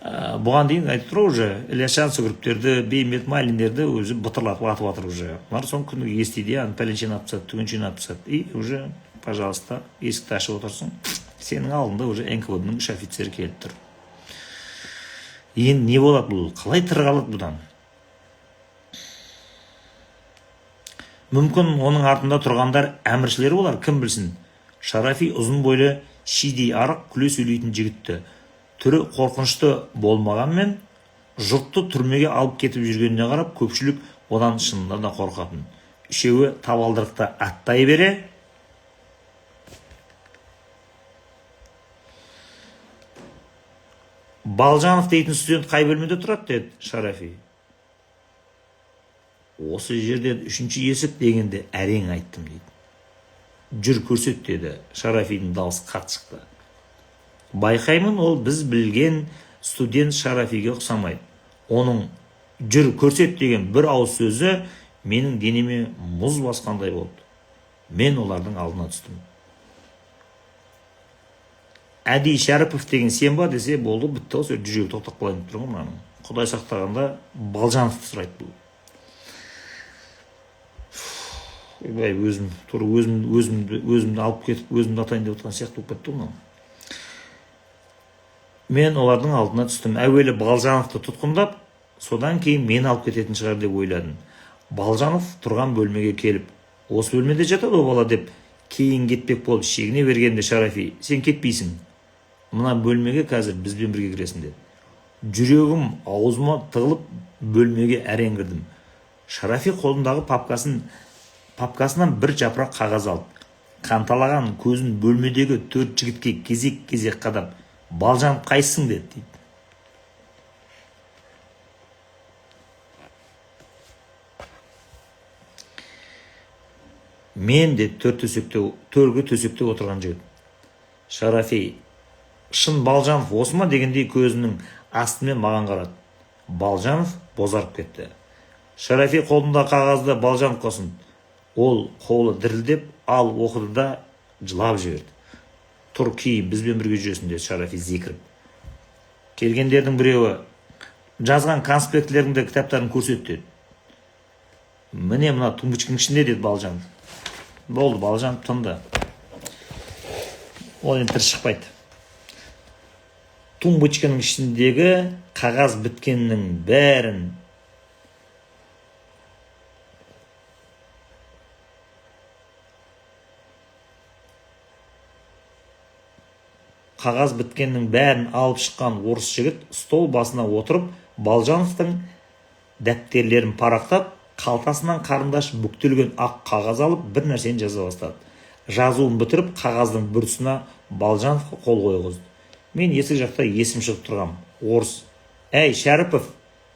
бұған дейін айтып тұр уже Ілияшан Сүгіріптерді, Беймет Майлиндерді өзі бұтырлатып атып атыр уже. Бұлар соң күні естиді, пәленшені атып тастады, түгеншені атып тастады. И уже, пожалуйста, есікті ашып отырсың. Сенің алдында уже НКВД-ның 3 офицері келіп тұр. Енді не болады бұл? Қалай тырғалады бұдан? Мүмкін оның артында тұрғандар әміршілері болар, кім білсін. Шарафи ұзын бойлы, шидей арық, күле сөйлейтін жігітті. Түрі қорқынышты болмағанмен, жұртты түрмеге алып кетіп жүргеніне қарап, көпшілік одан шынында да қорқатын. Үшеуі табалдырықта аттай бере, Балжанов дейтін студент қай бөлмеде тұрады, деді Шарафи. Осы жерден 3-ші есік дегенде әрең айттым дейді. Жүр көрсет, деді. Шарафидің дауысы қатты шықты. Байқаймын, ол біз білген студент Шарафиге ұқсамайды. Оның жүр көрсет деген бір ауыз сөзі менің денеме мұз басқандай болды. Мен олардың алдына түстім. Әди Шәріпов деген сен ба десе, болды, бітті ғой, жүрегі тоқтап қалайын деп тұр ғой мынаның. Құдай сақтағанда Балжановты сұрайды бұл. Ойбай, өзімді алып кетіп, өзімді атайын деп отырған сияқты болып кетті ғой. Мен олардың алдына түстім. Әуелі Балжановты тұтқындап, содан кейін мен алып кететін шығар деп ойладым. Балжанов тұрған бөлмеге келіп, осы бөлмеде жатады о бала деп, кейін кетпек болып шегіне бергенде Шарафи, сен кетпейсің. Мына бөлмеге қазір бізбен бірге кіресің деді. Жүрегім аузыма тығылып бөлмеге әрең кірдім. Шарафи қолындағы папкасынан бір жапырақ қағаз алып, қанталаған көзін бөлмедегі 4 жігітке кезек-кезек қадап, Балжанов қайсың деді дейді. Мен де төргі төсекте отырған жігіт. Шарафи, шын Балжанов осы ма дегендей көзінің астымен маған қарады. Балжанов бозарып кетті. Шарафи қолында қағазды Балжановқа ұсынды. Ол қолы дірілдеп, ал оқыды да жылап жіберді. Тұр, кейін бізбен бірге жүресің деді Шарафи зекіріп. Келгендердің біреуі, жазған конспектілеріңді, кітаптарын көрсет деді. Міне мына тумбочканың ішінде деді Балжанов. Болды, Балжанов тынды. Ол енді тірі шықпайды. Тумбочканың ішіндегі қағаз біткеннің бәрін алып шыққан орыс жігіт стол басына отырып, Балжановтың дәптерлерін парақтап, қалтасынан қарындаш бүктелген ақ қағаз алып, бір нәрсені жаза бастады. Жазуын бітіріп, қағаздың бір тұсына Балжановқа қол қойғызды. Мен есік жақта есім шығып тұрғам. Орыс, әй Шәріпов,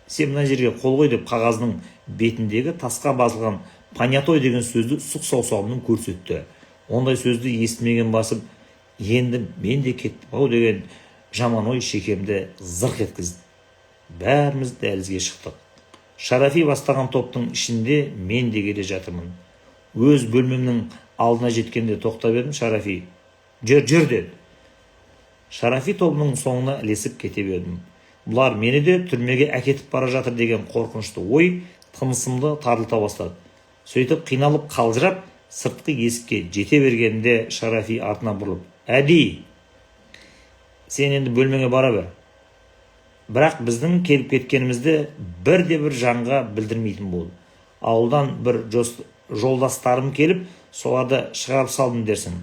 сен мына жерге қол қой деп қағаздың бетіндегі тасқа басылған понятой деген сөзді сұқ саусағымен көрсетті. Ондай сөзді естімеген басып, енді мен де кеттім ау деген жаман ой шекемді зырқ еткізді. Бәріміз дәлізге шықтық. Шарафи бастаған топтың ішінде мен де келе жатырмын. Өз бөлмемнің алдына жеткенде тоқтап едім. Шарафи, жүр деді. Шарафи тобының соңына ілесіп кете бердім. Бұлар мені де түрмеге әкетіп бара жатыр деген қорқынышты ой тынысымды тарылта бастады. Сөйтіп қиналып қалжырап, сыртқы есікке жете бергенде Шарафи артына бұрылып, әди, сен енді бөлмеңе бара бер. Бірақ біздің келіп кеткенімізді бірде-бір жанға білдірмейтін болды. Ауылдан бір жолдастарым келіп, соларды шығарып салдым дерсің.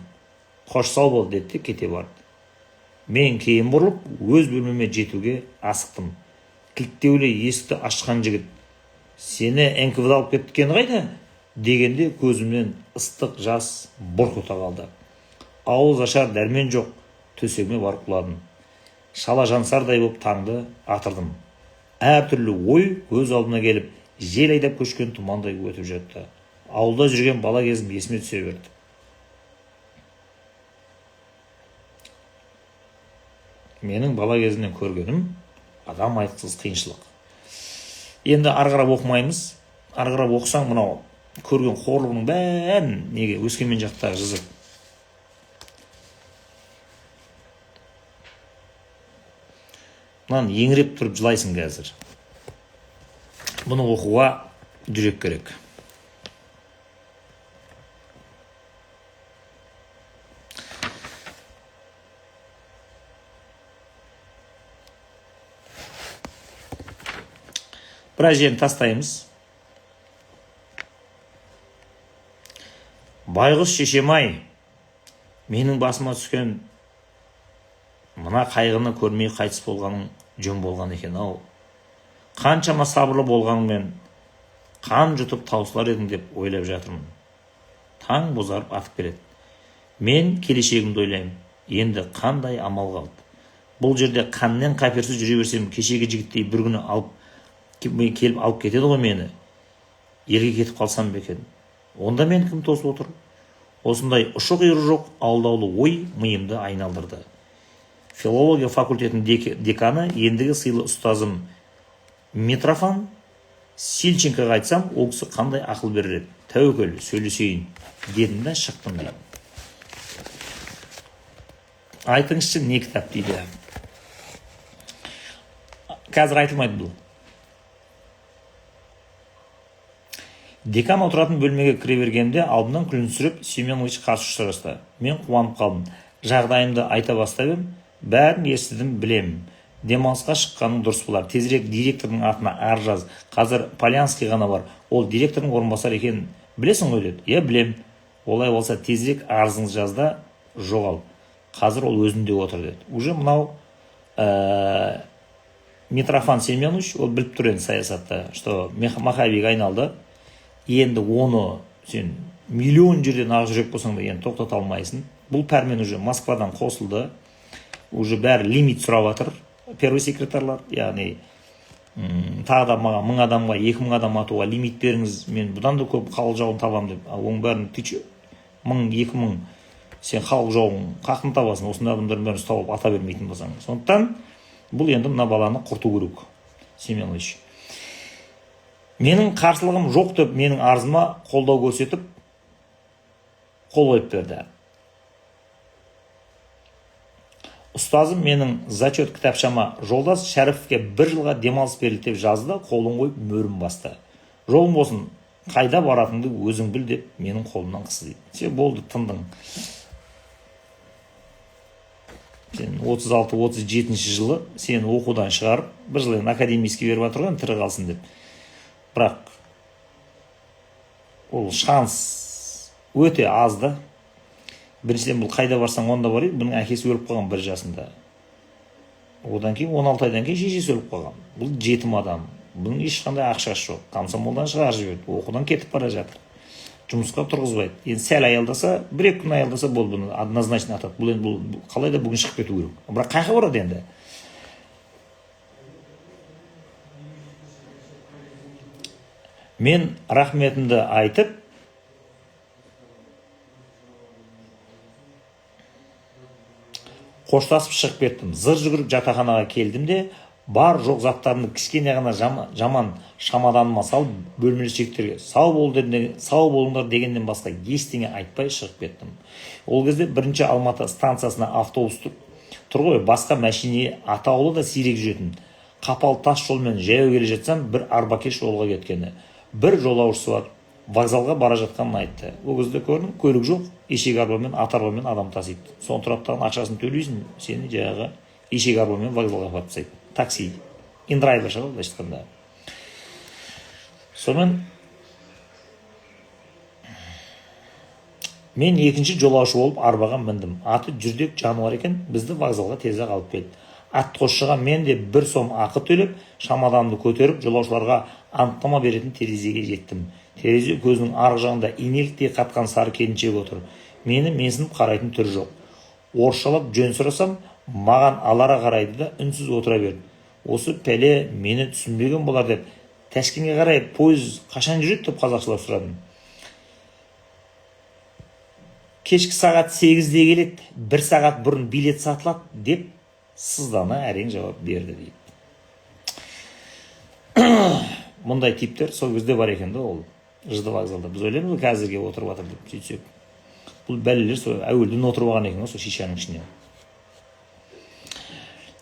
Қош сау бол деді, кете барды. Мен кейін бұрылып, өз бөлмеме жетуге асықтым. Кілттеулі есікті ашқан жігіт, сені НКВД алып кеткен қайда? Дегенде көзімнен ыстық жас бұрқ ете қалды. Ауыз ашар дәрмен жоқ, төсегіме барып құладым. Шала жансардай боп таңды атырдым. Әртүрлі ой көз алдына келіп, жел айдап көшкен тұмандай өтіп жатты. Ауылда жүрген бала кезім есіме түсе берді. Менің бала кезімнен көргенім адам айтқысыз қиыншылық. Енді арғарап оқымаймыз. Арғарап оқысаң, мынау көрген қорлығының бәрін неге Өскемен жақтағы жазып. Мынаны еңіреп тұрып жылайсың қазір. Бұны оқуға жүрек керек. Біраз жерін тастаймыз. Байғұс шешем-ай, менің басыма түскен мына қайғыны көрмей қайтыс болғаның жөн болған екен ау. Қаншама сабырлы болғанмен қан жұтып таусылар едің деп ойлап жатырмын. Таң бозарып атып келеді. Мен келешегімді ойлаймын. Енді қандай амал қалды? Бұл жерде қаннен қаперсіз жүре берсем, кешегі жігіттей бір күні келіп алып кетеді ғой мені. Елге кетіп қалсам ба екен? Онда мен кім тосып отыр? Осындай ұшы-қиыры жоқ алдаулы ой миымды айналдырды. Филология факультетінің деканы, ендігі сыйлы ұстазым Митрофан, Сильченкоға айтсам, ол кісі қандай ақыл берер еді. Тәуекел, сөйлесейін дедім да шықтым дейді. Айтыңызшы, не кітап дейді. Қазір айтылмайды бұл. Декан отыратын бөлмеге кіре бергенде алдынан күлімсіреп Семенович қарсы ұшырасты. Мен қуанып қалдым. Жағдайымды айта бастап ем, бәрін естідім, білемін. Демалысқа шыққаның дұрыс болар. Тезірек директордың атына ар жаз. Қазір Полянский ғана бар. Ол директордың орынбасары екенін білесің ғой деді. Иә, білем. Олай болса тезірек арызыңыз жазда жоғал. Қазір ол өзінде отыр деді. Уже мынау Митрофан Семенович, ол біліп тұр енді саясатта, что махаббиге айналды. Енді оны сен миллион жерден ақ жүрек болсаң да енді тоқтата алмайсың. Бұл пәрмен уже Москвадан қосылды. Уже бәрі лимит сұрап жатыр. Первый секретарлар, яғни тағы да маған 1000 адамға, 2000 адам атуға лимит беріңіз, мен бұдан да көп халық жауын табам деп. Оның бәрін 1000, 2000 сен халық жауын қақын табасың. Осындай адамдардың бәрін ұстап ата бермейтін болсаң. Сондықтан бұл енді мына баланы құрту керек. Семенович. Менің қарсылығым жоқ деп менің арызыма қолдау көрсетіп қол қойып берді. Ұстазым менің зачет кітапшама жолдас Шәріфке 1 жылға демалыс берілді деп жазды, қолын қойып мөрін басты. Жолың болсын, қайда баратынды өзің біл деп менің қолымнан қысты дейді. Сен болды, тындың. Сен 36-37 жылы сен оқудан шығарып, 1 жыл академийский беріп отырған тірі қалсын деп. Бірақ ол шанс өте азды. Біріншіден бұл қайда барсаң онда бар еді, бұның әкесі өліп қалған 1 жасында. Одан кейін 16 айдан кейін шешесі өліп қалған. Бұл жетім адам. Бұның ешқандай ақшасы жоқ. Комсомолдан шығарып жіберді. Оқудан кетіп бара жатыр. Жұмысқа тұрғызбайды. Енді сәл аялдаса, 1-2 күн аялдаса болды, бұны однозначно атады. Бұл енді бұл қалай да бүгін шығып кету керек. Бірақ қайда барады енді? Мен рахметімді айтып, қоштасып шығып кеттім. Зыр жүгіріп жатақханаға келдім де, бар жоқ заттарымды кішкене ғана жаман шамаданыма салып, бөлмешектерге сау болыңдар дегеннен басқа ештеңе айтпай шығып кеттім. Ол кезде 1-ші Алматы станциясына автобус тұр ғой, басқа мәшине атаулы да сирек жүретін. Қапал тас жолмен жаяу келе жатсам, бір арбакеш жолға кеткені. Бір жолаушысы бар, вокзалға бара жатқанын айтты. Ол кезде көрдім, көлік жоқ, ешек арбамен, ат арбамен адам тасиды. Соны тұраптаған ақшасын төлейсің, сені жаңағы ешек арбамен вокзалға апарып тастайды. Такси, индрайвер шығады, былайша айтқанда. Сонымен мен 2-ші жолаушы болып арбаға міндім. Аты жүрдек жануар екен, бізді вокзалға тезірек алып келді. Атқосшыға мен де 1 сом ақы төлеп, шамаданымды көтеріп, жолаушыларға анықтама беретін терезеге жеттім. Терезе көзінің арғы жағында инеліктей қатқан сары келіншек отыр. Мені менсініп қарайтын түрі жоқ. Орысшалап жөн сұрасам, маған алара қарайды да үнсіз отыра берді. Осы пәле мені түсінбеген болар деп, Тәшкенге қарай пойыз қашан жүреді деп қазақшылап сұрадым. Кешкі сағат 8-де келеді, 1 сағат бұрын билет сатылады деп сыздана әрең жауап берді дейді. Мұндай типтер сол кезде бар екен да, ол жыды вокзалда. Біз ойлаймыз қазірге отырып жатыр деп сөйтсек. Бұл бәлелер сол әуелден отырып алған екен, сол шишаның ішіне.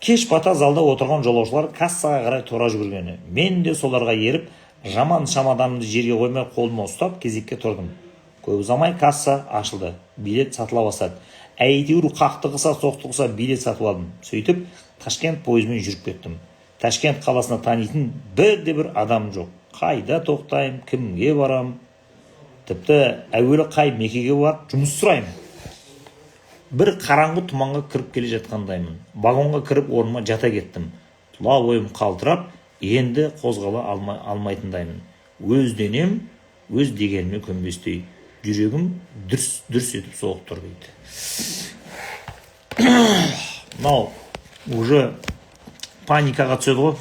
Кеш бата залда отырған жолаушылар кассаға қарай тура жүгіргені. Мен де соларға еріп, жаман шамаданымды жерге қоймай қолыма ұстап кезекке тұрдым. Көп ұзамай касса ашылды. Билет сатыла бастады. Әйтеуір қақтығыса, соқтығыса билет сатып алдым. Сөйтіп, Ташкент пойызымен жүріп кеттім. Ташкент қаласына танитын бір адам жоқ. Қайда тоқтайым, кімге барам? Тіпті әуелі қай мекеге барып жұмыс сұрайым. Бір қараңғы тұманға кіріп келе жатқандаймын. Вагонға кіріп орныма жата кеттім. Тұла бойым қалтырап, енді қозғала алмайтындаймын. Өз денем, өз дегеніме көнбестей. Жүрегім дүрс етіп соғып тұр дейді. Мынау уже паникаға түседі ғой.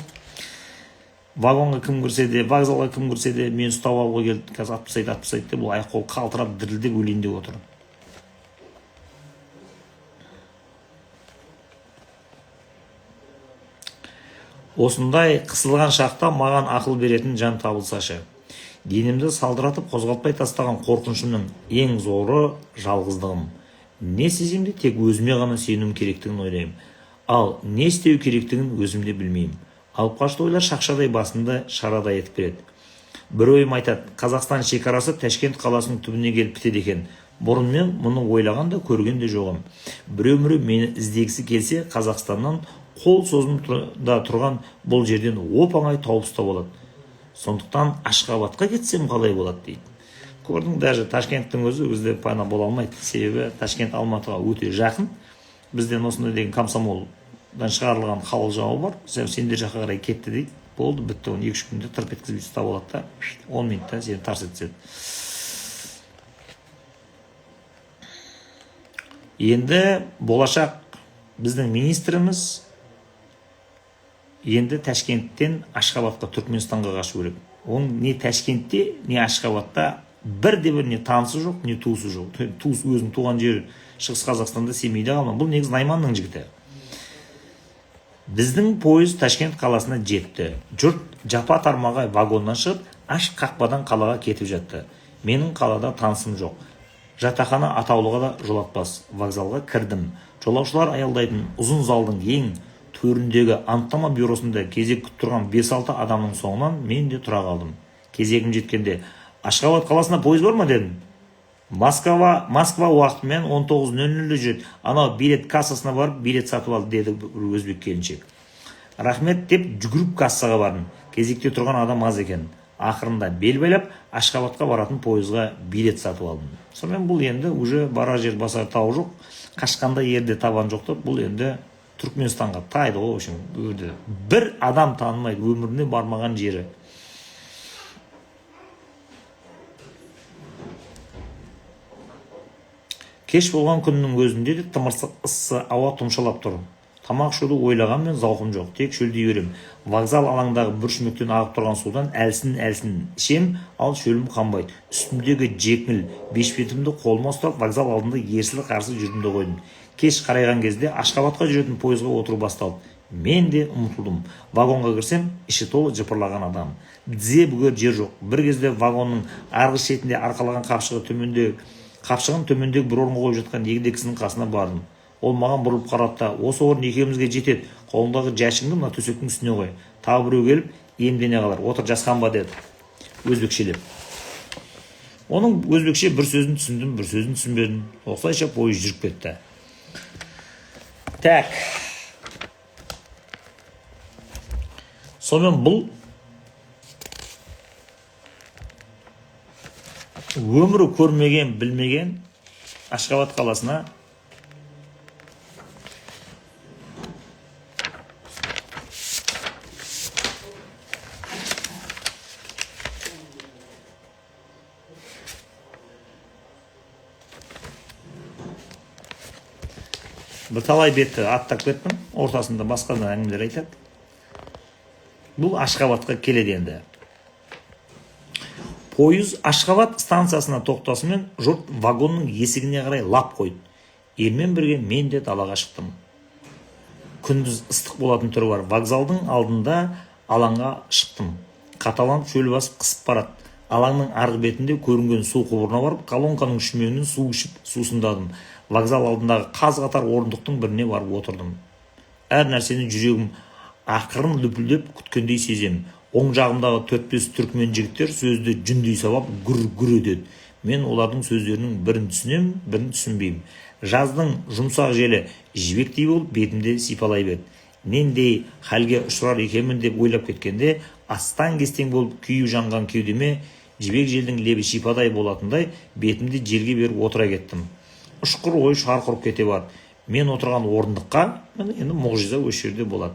Вагонға кім кірсе де, вокзалға кім кірсе де, мен ұстап алуға келді. Қазір 60 деп, бұл аяқ қол қалтырап, дірілдеп өлейін деп отыр. Осындай қысылған шақта маған ақыл беретін жан табылсашы. Денімді салдыратып қозғалтпай тастаған қорқынышымның ең зоры жалғыздығым. Не сеземде тек өзіме ғана сенуім керектігін ойлаймын. Ал не істеу керектігін өзімде білмеймін. Алып қашты ойлар шақшадай басында шарадай етіп береді. Бір ойым айтады, Қазақстан шекарасы Ташкент қаласының түбіне келіп бітеді екен. Бұрын мен мұны ойлаған да көрген де жоғым. Біреу мені іздегісі келсе, Қазақстаннан қол созымда тұрған бұл жерден оп-оңай тауып ұстап алады. Сондықтан Ашхабадқа кетсем қалай болады дейді. Көрдің, даже Ташкенттің өзі пайда бола алмайды. Себебі Ташкент Алматыға өте жақын. Бізден осындай деген комсомолдан шығарылған халық жауы бар. Сендер жаққа қарай кетті дейді. Болды, бітті, оны 2-3 күнде тырп еткізіп ұстап алады да 10 минутта сені тарс етседі. Енді болашақ біздің министріміз енді Ташкенттен Ашхабадқа, Түркменстанға қашу керек. Оның не Ташкентте, не Ашхабадта бірде-бір не танысы жоқ, не туысы жоқ. Өзінің туған жері Шығыс Қазақстанда, Семейде қалған. Бұл негізі Найманның жігіті. Біздің пойыз Ташкент қаласына жетті. Жұрт жапа тармағай вагоннан шығып, ашық қақпадан қалаға кетіп жатты. Менің қалада танысым жоқ. Жатақхана атаулыға да жолатпас. Вокзалға кірдім. Жолаушылар аялдайтын ұзын залдың ең төріндегі анықтама бюросында кезек күтіп тұрған 5-6 адамның соңынан мен де тұра қалдым. Кезегім жеткенде, Ашхабад қаласына пойыз бар ма дедім. Москва уақытымен 19:00 жүреді. Анау билет кассасына барып, билет сатып ал деді өзбек келіншек. Рахмет деп жүгіріп кассаға бардым. Кезекте тұрған адам аз екен. Ақырында бел байлап, Ашхабадқа баратын пойызға билет сатып алдым. Сонымен бұл енді уже барар жер басар тау жоқ, қашқанда ерде табан жоқ деп, бұл енді Түркменстанға тайды ғой, общем, бір адам танымайды, өміріне бармаған жері. Кеш болған күннің өзінде де тымырсық ыссы ауа тұмшалап тұр. Тамақ ішуді ойлағанмен зауқым жоқ, тек шөлдей берем. Вокзал алаңдағы бір шүмектен ағып тұрған судан әлсін ішем, ал шөлім қанбайды. Үстімдегі жеңіл бешпетімді қолыма ұстап, вокзал алдында ерсілі-қарсы жүрдімді қойдым. Кеш қарайған кезде Ашхабадқа жүретін пойызға отыру басталды. Мен де ұмытылдым. Вагонға кірсем, іші толы жыпырлаған адам. Тізе бүгер жер жоқ. Бір кезде вагонның арғы шетінде арқалаған қапшығын төмендегі бір орынға қойып жатқан егде кісінің қасына бардым. Ол маған бұрылып қарады да, осы орын екеумізге жетеді. Қолындағы жәшіңді мына төсектің үстіне қой. Тағы біреу келіп, емдене қалар. Отыр, жасқанба деді. Өзбекшелеп. Оның өзбекше бір сөзін түсіндім, бір сөзін түсінбедім. Осылайша пойыз жүріп кетті. Так. Сонымен бұл өмірі көрмеген, білмеген Ашхабад қаласына бірталай бетті аттап кеттім, ортасында басқа да әңгімелер айтады. Бұл Ашхабадқа келеді енді. Пойыз Ашхабад станциясына тоқтасымен жұрт вагонның есігіне қарай лап қойды. Елмен бірге мен де далаға шықтым. Күндіз ыстық болатын түрі бар. Вокзалдың алдында алаңға шықтым. Қаталанып шөл басып қысып барады. Алаңның арғы бетінде көрінген су құбырына барып, колонканың шүмегінен су ішіп сусындадым. Вокзал алдындағы қаз-қатар орындықтың біріне барып отырдым. Әр нәрсені жүрегім ақырын лүпілдеп күткендей сезем. Оң жағымдағы 4-5 түркмен жігіттер сөзді жүндей сабап гүр-гүр етеді. Мен олардың сөздерінің бірін түсінем, бірін түсінбеймін. Жаздың жұмсақ желі жібектей болып бетімде сипалай берді. Нендей халге ұшырар екенмін деп ойлап кеткенде, астан-кестең болып күйі жанған кеудеме жібек желдің лебі шипадай болатындай бетімді жерге беріп отыра кеттім. Ұшқыр ой шарқ ұрып кете барды. Мен отырған орындыққа енді мұғжиза осы жерде болады.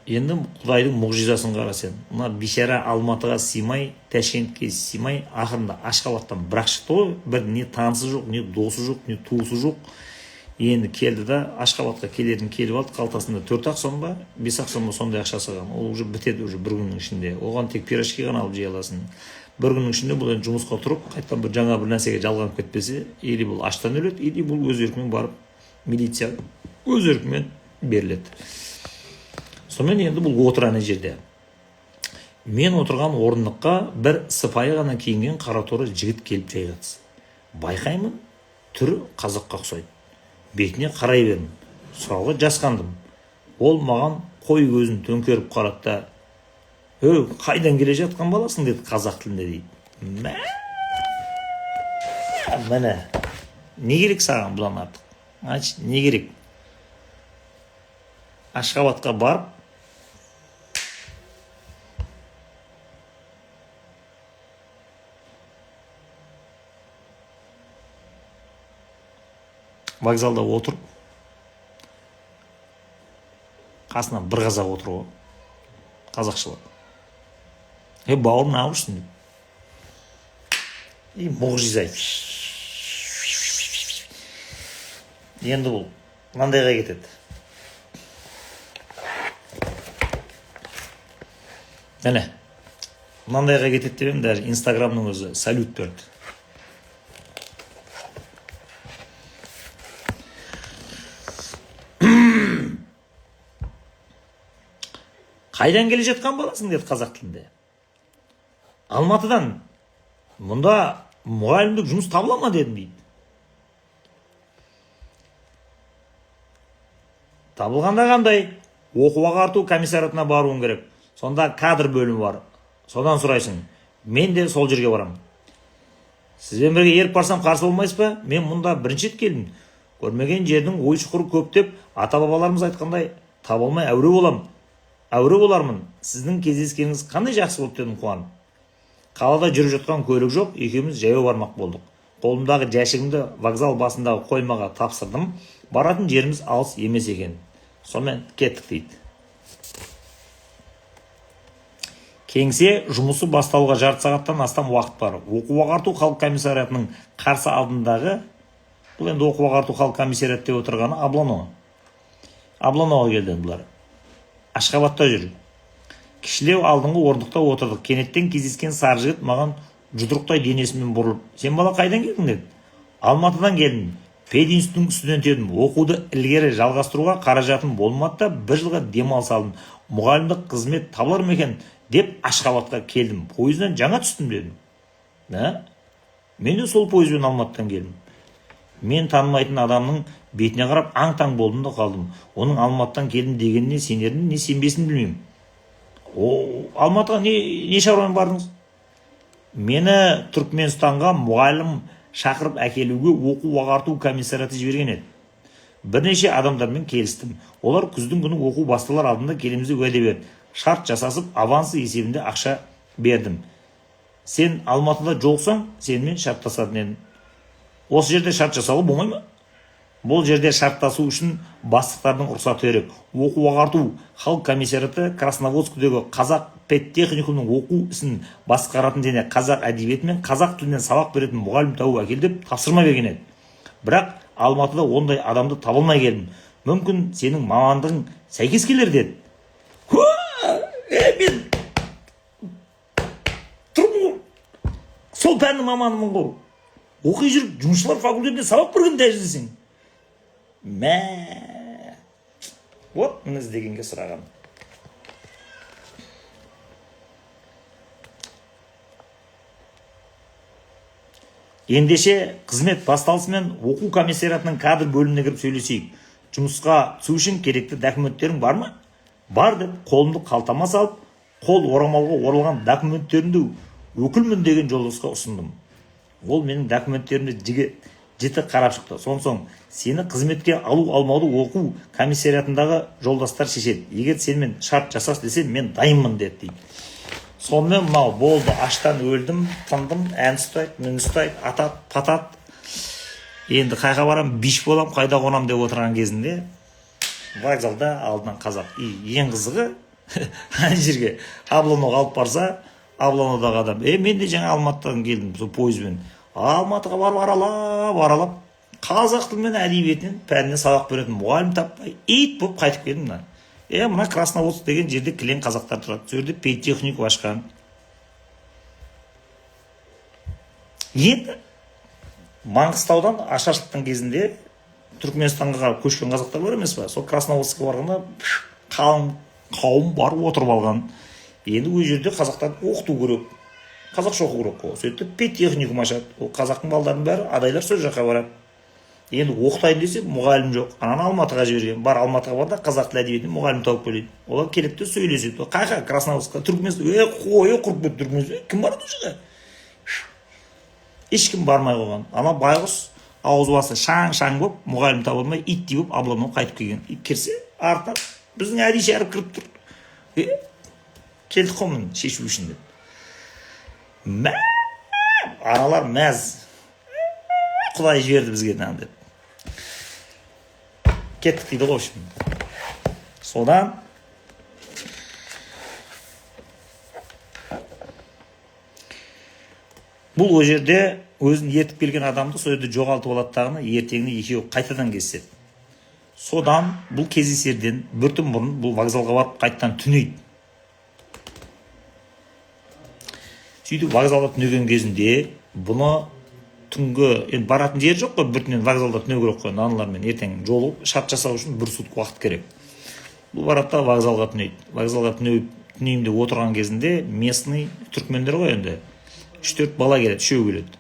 Енді Құдайдың мұғжизасын қара сен. Мына бишара Алматыға сыймай, Ташкентке сыймай, ақырында Ашхабадтан бірақ шықты ғой. Бір не танысы жоқ, не досы жоқ, не туысы жоқ. Енді келді да Ашхабадқа келетін келіп алды, қалтасында 4 ақ сом ба, 5 ақ сом ба сондай ақшасы қалған. Ол уже бітеді уже бір күннің ішінде. Оған тек пирожки ғана алып жей аласың. Бір күннің ішінде бұл енді жұмысқа тұрып, қайтадан бір жаңа бір нәрсеге жалғанып кетпесе, или бұл аштан өледі, или бұл өз еркімен барып милиция өз еркімен беріледі. Сонымен енді бұл отыр ана жерде. Мен отырған орындыққа бір сыпайы ғана киінген қараторы жігіт келіп жайғатсы. Байқаймын, түрі қазаққа ұқсайды. Бетіне қарай бердім. Сұрауға жасқандым. Ол маған қой көзін төңкеріп қарады да, қайдан келе жатқан баласың деді қазақ тілінде дейді. Міне, не керек саған бұдан артық? Айтшы, не керек? Ашхабадқа барып, вокзалда отырып, қасына бір қазақ отыр ғой, қазақшылап. Бауырым не алышсың деп. Мұғжиза. Енді бұл мынандайға кетеді. Міне, мынандайға кетеді деп едім, даже Инстаграмның өзі салют берді. Қайдан келе жатқан баласың деді қазақ тілінде. Алматыдан. Мұнда мұғалімдік жұмыс табыла ма дедім дейді. Табылғанда қандай? Оқу-ағарту комиссариатына баруың керек. Сонда кадр бөлімі бар. Содан сұрайсың. Мен де сол жерге барам. Сізбен бірге еріп барсам қарсы болмайсыз ба? Мен мұнда бірінші рет келдім. Көрмеген жердің ой шұқыры көп деп ата-бабаларымыз айтқандай, табылмай әуре болам. Әуре болармын. Сіздің кездескеніңіз қандай жақсы болды дедім қуанып. Қалада жүріп жатқан көлік жоқ, екеуміз жаяу бармақ болдық. Қолымдағы жәшігімді вокзал басындағы қоймаға тапсырдым. Баратын жеріміз алыс емес екен. Сонымен кеттік дейді. Кеңсе жұмысы басталуға жарты сағаттан астам уақыт бар. Оқу-ағарту халық комиссариатының қарсы алдындағы, бұл енді оқу-ағарту халық комиссариатте отырғаны Аблановға келді бұлар. Ашхабадта жүр. Кішілеу алдыңғы орындықта отырдық. Кенеттен кездескен сары жігіт маған жұдырықтай денесімен бұрылып, сен бала қайдан келдің деді. Алматыдан келдім. Пединститутының студенті едім. Оқуды ілгері жалғастыруға қаражатым болмады да бір жылға демалыс алдым. Мұғалімдік қызмет табылар ма екен деп Ашхабадқа келдім. Пойыздан жаңа түстім дедім. Мен де сол пойызбен Алматыдан келдім. Мен танымайтын адамның бетіне қарап аң-таң болдым да қалдым. Оның Алматыдан келдім дегеніне сенерін не сенбесін білмеймін. Алматыға не шаруамен бардыңыз? Мені Түркменстанға мұғалім шақырып әкелуге оқу-ағарту комиссариаты жіберген еді. Бірнеше адамдармен келістім. Олар күздің күні оқу басталар алдында келемізді уәде берді. Шарт жасасып, авансы есебінде ақша бердім. Сен Алматыда жоқсаң, сенімен шарттасатын едім. Осы жерде шарт жасауы болмай ма? Бұл жерде шарттасу үшін бастықтардың рұқсаты керек. Оқу-ағарту халық комиссариаты Красноводскідегі қазақ педтехникумның оқу ісін басқаратын және қазақ әдебиеті мен қазақ тілінен сабақ беретін мұғалім тауып әкел деп тапсырма берген еді. Бірақ Алматыда ондай адамды табылмай келдім. Мүмкін сенің мамандығың сәйкес келер деді. Мен тұрмын. Сол пәннің маманымын ғой. Оқи жүріп, жұмысшылар факультетінде сабақ берген дәрежесің. Вот мені іздегенге сұраған. Ендеше қызмет басталысымен оқу комиссариатының кадр бөліміне кіріп сөйлесейік. Жұмысқа түсу үшін керекті документтерің бар ма? Бар деп қолымды қалтама салып, қол орамалға оралған документтерімді өкілмін деген жолдасқа ұсындым. Ол менің документтерімді жіті қарап шықты. Соң сені қызметке алу-алмауды оқу комиссариатындағы жолдастар шешеді. Егер сенімен шарт жасас десе, мен дайынмын деді. Сонымен мынау болды, аштан өлдім, тындым, ән ұстайды, мін ұстайды, атат, патат. Енді қайға барам, биш болам, қайда қонам деп отырған кезінде вокзалда алдынан қазақ. Ең қызығы, ана жерге Аблановға алып барса, Аблановдағы адам, мен де жаңа Алматыдан келдім, сол пойызбен. Алматыға барып аралап, қазақ тілі мен әдебиетінен пәнінен сабақ беретін мұғалім таппай, ит болып қайтып келдім. Мына Красноводск деген жерде кілең қазақтар тұрады. Сол жерде педтехнику ашқан. Енді Маңғыстаудан ашаршылықтың кезінде Түркменстанға қарап көшкен қазақтар бар емес па? Сол Красноводскқа барғанда қалың қауым барып отырып алған. Енді ол жерде қазақтарды оқыту керек. Қазақша оқу керек қой. Сөйтіп педтехникум ашады. Ол қазақтың балдарының бәрі адайлар сол жаққа барады. Енді оқытайын десе мұғалім жоқ. Ананы Алматыға жіберген. Бар Алматыға бар да қазақ тілі әдебиетінен мұғалім тауып келеді. Олар келеді де сөйлеседі. Қай Красноводскқа, Түркменстан, қойы құрып кетті Түркменстан. Кім барады ол жаққа? Ешкім бармай қойған. Ана байғұс ауыз басы шаң-шаң болып, мұғалім таба алмай, иттей болып Абломнан қайтып келген. Кірсе, артынан біздің әди шәріп кіріп тұр. Келдік қой міне шешу үшін деп. Аналар мәз. Құдай жіберді бізге деп. Кеттік дейді ғой үшін. Содан бұл о жерде өзін ертіп келген адамды сол жерде жоғалтып алады дағыны, ертеңіне екеуі қайтадан кездеседі. Содан бұл кездесерден бір түн бұрын бұл вокзалға барып қайтадан түнейді. Сөйтіп вокзалда түнеген кезінде бұны түнгі, енді баратын жер жоқ қой, біртінен вокзалда түнеу керек қой, аналармен ертең жолығып шарт жасау үшін бір сутка уақыт керек. Бұл барады да вокзалға түнейді. Вокзалға түнеймін деп отырған кезінде местный түркмендер ғой енді 3-4 бала келеді, үшеу келеді.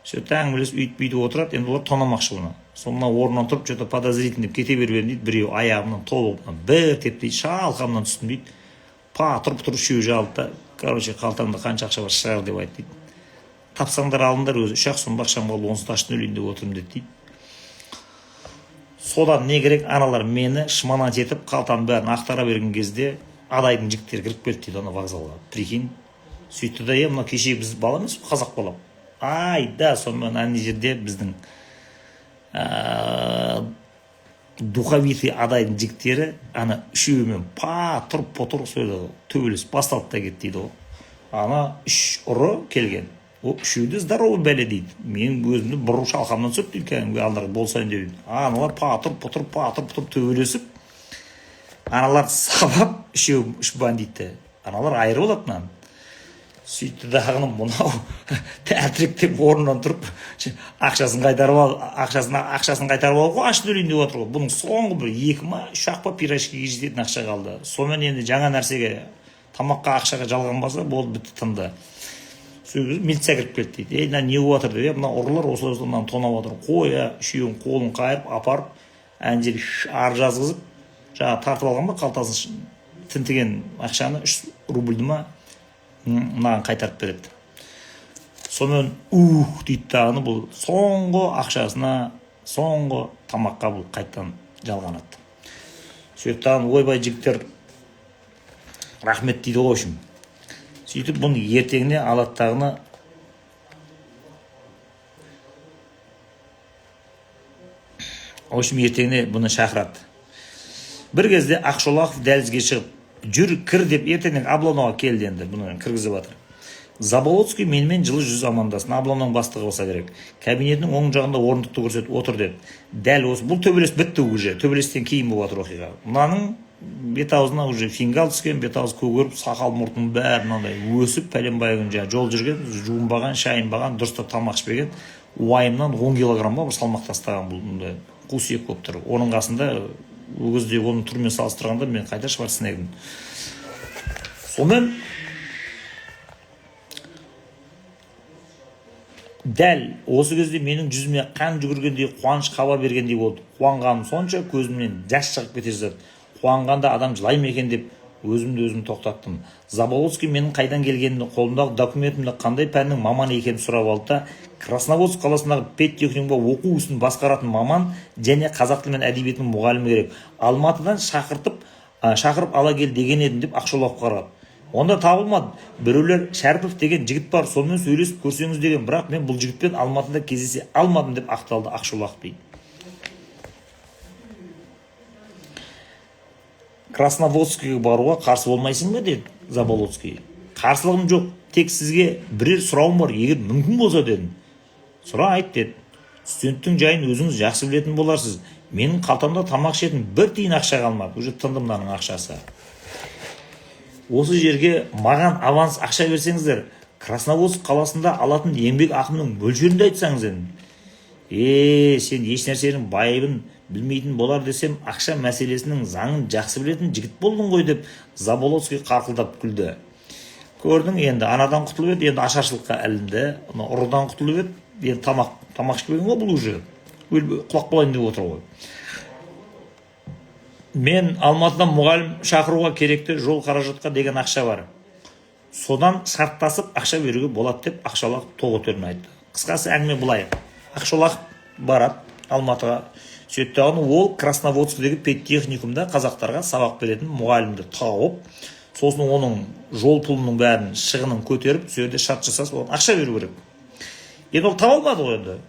Сөйтіп әңгімелесіп үйтіп отырады, енді олар тонамақшы бұны. Сонына орнынан тұрып, что-то подозрительно деп кете берген дейді, біреу аяғымнан толығынан бір тепті, шалқамнан түстім дейді. Тұрып үшеу жалды да, короче, қалтамда қанша ақша бар шығар деп айтты дейді. Тапсаңдар алыңдар, өзі 3-ақ сом ақшам болды, онсыз таштың өлейін деп отырмын дейді. Содан не керек, аналар мені шыманан жетіп, қалтамның бәрін ақтара берген кезде адайдың жігіттері кіріп келді дейді ана вокзалға. Прикинь. Сөйтті да, мына кеше біз бала емес, қазақ бала. Айда, сонымен ана жерде біздің духовитый адайдың жігіттері ана үшеуімен тұрып сөйледі, төбелес басталды да кетті дейді. Ана 3 ұры келген. Ол үшеуді здоровый бәле дейді. Мен өзімді бұру шалқамнан сөп дейді, кәдімгі алдар болсайын деп. Аналар тұрып төбелесіп, аналар сабап, үшеу 3 бандитті. Аналар айыры болатынан. Сөйтті дағының мұнау тәлтіректеп орнынан тұрып, ақшасын қайтарып алып, аштың өлейін деп отыр ғой. Бұның соңғы бір 2-3 па пирожкиге жететін ақша қалды. Сонымен енді жаңа нәрсеге, тамаққа ақшаға жалғанбаса, болды бітті тынды. Милиция кіріп келді дейді. Не отыр деп, мына ұрылар осылай тонап отыр. Қоя, үшеуін қолын қайырып, апарып, әнжел ар жазғызып, жаңа тартып алған ба, қалтасын тінтіген ақшаны 3 рубльді ма мынаған қайтарып береді. Сонымен дейді дағыны бұл соңғы ақшасына, соңғы тамаққа бұл қайттан жалғанады. Сөйттіғын ойбай жігіттер рахмет дейді ғой үшін. Сөйтіп бұны ертеңіне алаттағыны ертеңіне бұны шақырады. Бір кезде Ақшолақов дәлізге шығып, жүр кір деп ертеңнен Аблоновға келді енді, бұны кіргізіп жатыр. Заболоцкий менімен жылы жүз амандасын, Аблоновның бастығы болса керек. Кабинетінің оң жағында орындықты көрсетіп отыр деді. Дәл осы, бұл төбелес бітті уже, төбелестен кейін болып жатыр оқиға. Мынаның бет аузына уже фингал түскен, бет аузы көгеріп, сақал мұртының бәрі мынандай өсіп, пәленбай күн жол жүрген, жуынбаған, шайынбаған, дұрыстап тамақ ішпеген, уайымнан 10 килограмма бір салмақ тастаған бұл қусек көп тұр. Оның қасында ол кезде оның түрмен салыстырғанда мен қайта Шварценеггердің. Сонымен дәл осы кезде менің жүзіме қан жүгіргендей, қуаныш қаба бергендей болды. Қуанғаным сонша көзімнен жас шығып кете жаздады. Қуанғанда адам жылай ма екен деп өзім тоқтаттым. Заболоцкий менің қайдан келгенімді, қолымдағы документімді қандай пәннің маманы екенін сұрап алды да, Красноводск қаласындағы педтехникумда оқу ісін басқаратын маман және қазақ тілі мен әдебиетінің мұғалімі керек. Алматыдан шақырып ала кел деген едім деп Ақшолақов қарады. Онда табылмады. Біреулер Шәріпов деген жігіт бар, сонымен сөйлесіп көрсеңіз деген, бірақ мен бұл жігітпен Алматыда кездесе алмадым деп ақталды Ақшолақов дейді. Красноводскийге баруға қарсы болмайсың ба деді Заболоцкий. Қарсылығым жоқ, тек сізге бірер сұрауым бар, егер мүмкін болса дедім. Сұра айт деді. Студенттің жайын өзіңіз жақсы білетін боларсыз. Менің қалтамда тамақ ішетін бір тиын ақша қалмады. Уже тынды мынаның ақшасы. Осы жерге маған аванс ақша берсеңіздер, Красноводск қаласында алатын еңбек ақымның мөлшерінде айтсаңыз дедім. Сен еш нәрсенің байыбын Білмейтін болар десем, ақша мәселесінің заңын жақсы білетін жігіт болдың ғой деп Заболоцкий қарқылдап күлді. Көрдің, енді анадан құтылып еді, енді ашаршылыққа ілінді. Ұрыдан құтылып еді, енді тамақ ішпеген ғой бұл уже. Құлақ болайын деп отыр ғой. Мен Алматыдан мұғалім шақыруға керекті жол қаражатқа деген ақша бар. Содан шарттасып ақша беруге болады деп Ақшолақов тоғытерін айтты. Қысқасы әңгіме былай. Ақшолақов барады Алматыға. Сөйттіғаны ол Красноводскідегі педтехникумда қазақтарға сабақ беретін мұғалімді тауып, сосын оның жол пұлының бәрін шығынын көтеріп, сөйде шарт жасаса, оған ақша беру керек. Енді ол таба алмады ғой енді.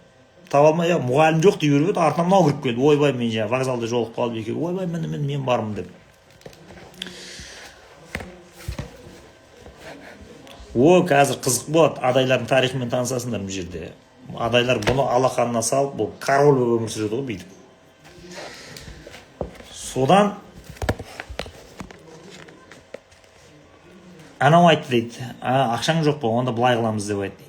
Таба алмай, мұғалім жоқ дей беріп еді, артынан мынау кіріп келді. Ойбай, мен жаңа вокзалда жолығып қалып екеуі. Ойбай, мен бармын деп. Қазір қызық болады, адайлардың тарихымен танысасыңдар бұл жерде. Адайлар бұны алақанына салып, бұл король болып өмір сүреді ғой бүйтіп. Содан анау айтты дейді, ақшаң жоқ па, онда былай қыламыз деп айтты.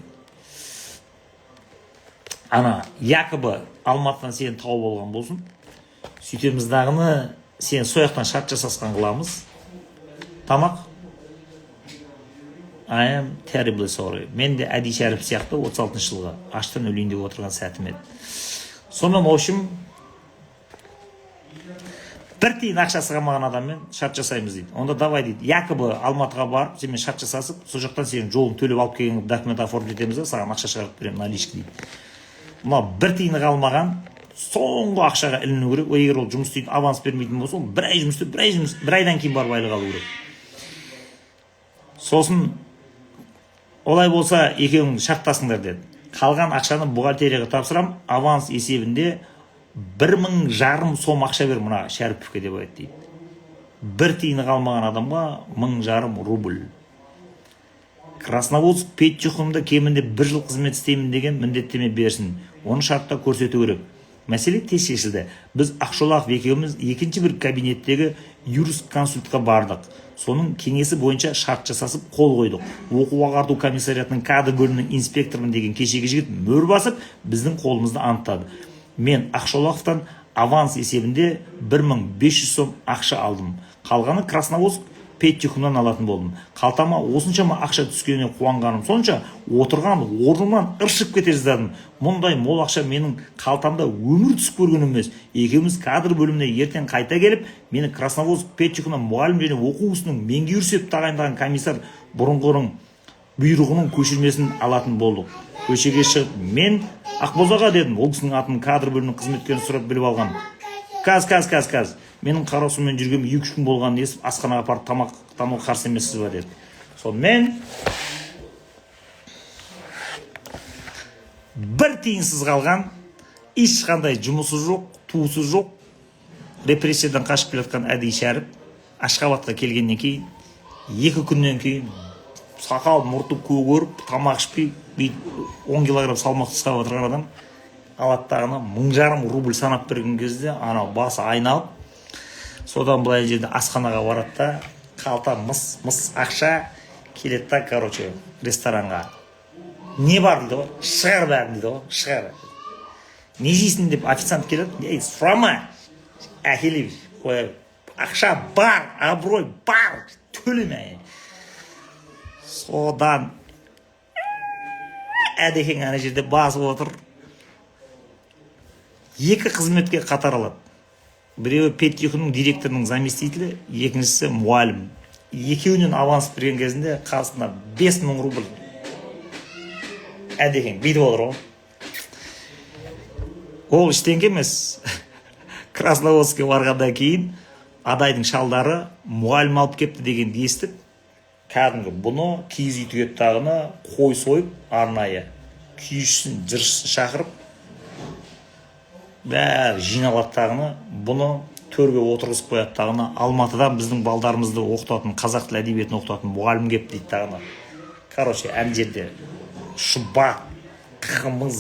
Якобы Алматыдан сені тауып болған болсын, сөйтеміздағыны сен сояқтан шарт жасасқан қыламыз. Тамақ. I am terribly sorry. Мен де Әди Шәріп сияқты 36 жылға аштан өлейін деп отырған сәтім еді. Сонымен, общем, бір тиын ақшасы қалмаған адаммен шарт жасаймыз дейді. Онда давай дейді, якобы Алматыға барып, сенімен шарт жасасып, сол жақтан сенің жолын төлеп алып келген документ оформить етеміз, саған ақша шығарып беремін, наличка дейді. Мына бір тиыны қалмаған, соңғы ақшаға іліну керек. Егер ол жұмыс істейді, аванс бермейтін болса, ол бір ай жұмыс істеп, бір айдан кейін барып айлық алу керек. Сосын олай болса, екеуің шарттасыңдар деді. Қалған ақшаны бухгалтерияға тапсырам, аванс есебінде 1,500 сом ақша бер мына Шәріповке деп айтты дейді. Бір тиыны қалмаған адамға 1,500 рубль. Красноводск педтехникумда кемінде 1 жыл қызмет істеймін деген міндеттеме берсін. Оны шартта көрсету керек. Мәселе тез шешілді. Біз Ақшолақов екеуміз екінші бір кабинеттегі юрисконсультқа бардық. Соның кеңесі бойынша шарт жасасып қол қойдық. Оқу-ағарту комиссариатының кадр бөлімінің инспекторымын деген кешегі жігіт мөр басып, біздің қолымызды анықтады. Мен Ақшолақовтан аванс есебінде 1,500 сом ақша алдым. Қалғаны Красноводск педтехникумнан алатын болдым. Қалтама осыншама ақша түскеніне қуанғаным сонша, отырған орнымнан ыршып кете жаздадым. Мұндай мол ақша менің қалтамда өмір түсіп көрген емес. Екеуміз кадр бөліміне ертең қайта келіп, мені Красноводск педтехникумнан мұғалім және оқу ісінің меңгерушісі етіп тағайындаған комиссар бұрынғының бұйрығының көшірмесін алатын болдық. Көшеге шығып, мен Ақбозаға дедім, ол кісінің атын кадр бөлімінің қызметкерін сұрап біліп алған. Каз. Менің қарасумен жүргем 2-3 күн болғанын естіп, асханаға апарып тамақ қарсы емессіз ба деді. Сонымен бір тиынсыз қалған, ешқандай жұмысы жоқ, туысы жоқ, репрессиядан қашып келе жатқан Әди Шәріп Ашхабадқа келгеннен кейін, 2 күннен кейін сақал мұрты көгеріп, тамақ ішпей, 10 килограмм салмақ тастап отырған адам алаттағына 1,500 рубль санап берген кезде, анау басы айналып, содан былай жерде асханаға барады да, қалта мыс ақша келеді да, ресторанға. Не бар дейді ғой? Шығар бәрін дейді ғой, шығар. Не жейсің деп официант келеді, сұрама, әкеле қоя. Ақша бар, абырой бар, төлеме. Содан әдекең ана жерде басып отыр. 2 қызметке қатар алады. Біреуі педтехникумның директорының заместителі, екіншісі мұғалім. Екеуінен аванс берген кезінде қасына 5,000 рубль. Әдекең бүйтіп отыр ғой. Ол іштен емес. Красноводскке барғандан кейін адайдың шалдары мұғалім алып кепті дегенді естіп, кәдімгі бұны киіз үй тігеттағыны қой сойып, арнайы күйшісін, жыршысын шақырып, бәрі жиналаттағыны, бұны төрге отырғызып қояттағыны, Алматыдан біздің балдарымызды оқытатын, қазақ тілі әдебиетін оқытатын мұғалім кеп дейді тағыны. Ән жерде шұбат, қымыз,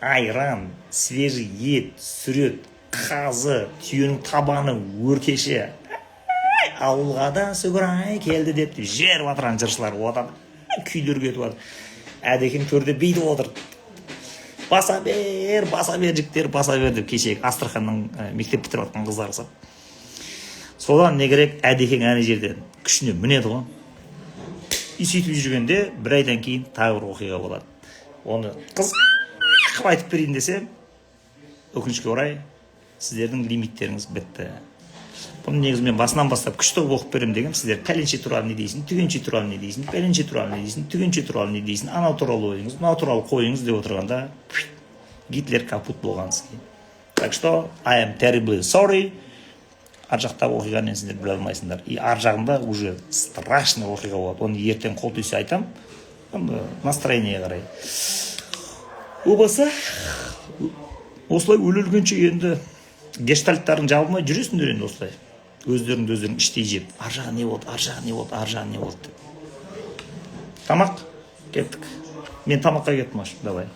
айран, свежий ет, сүрет, қазы, түйенің табаны, өркеші, ауылға да сүгірай келді деп жер батыран жыршылар одан күйлер кетіп отыр. Әдекең төрде бейді отыр. баса бер жігіттер, баса бер деп кешегі Астраханның мектеп бітіріп жатқан қыздары сап. Содан не керек, әдекең әне жерден күшіне мінеді ғой. И сөйтіп жүргенде бір айдан кейін тағы бір оқиға болады. Оны қызық айтып берейін десем, өкінішке орай сіздердің лимиттеріңіз бітті. Бұны негізі мен басынан бастап күшті оқып берем деген, сіздер пәленше туралы не дейсің, түгенше туралы не дейсің, пәленше туралы не дейсің, түгенше туралы не дейсің, анау туралы ойыңыз, мынау туралы қойыңыз деп отырғанда Гитлер капут болған сізге. Так что I am terribly sorry. Ар жақтағы оқиғаны сіздер біле алмайсыңдар. И ар жағында уже страшный оқиға болады. Оны ертең қол түйсе айтам. Настроение қарай. Обасы осылай өлгенше енді гештальттарын жабылмай жүресіңдер енді осылай. Өздерің іштей жеп. Ар жағы не болды, ар жағы не болды деп. Тамақ кеттік. Мен тамаққа кеттім аш. Давай.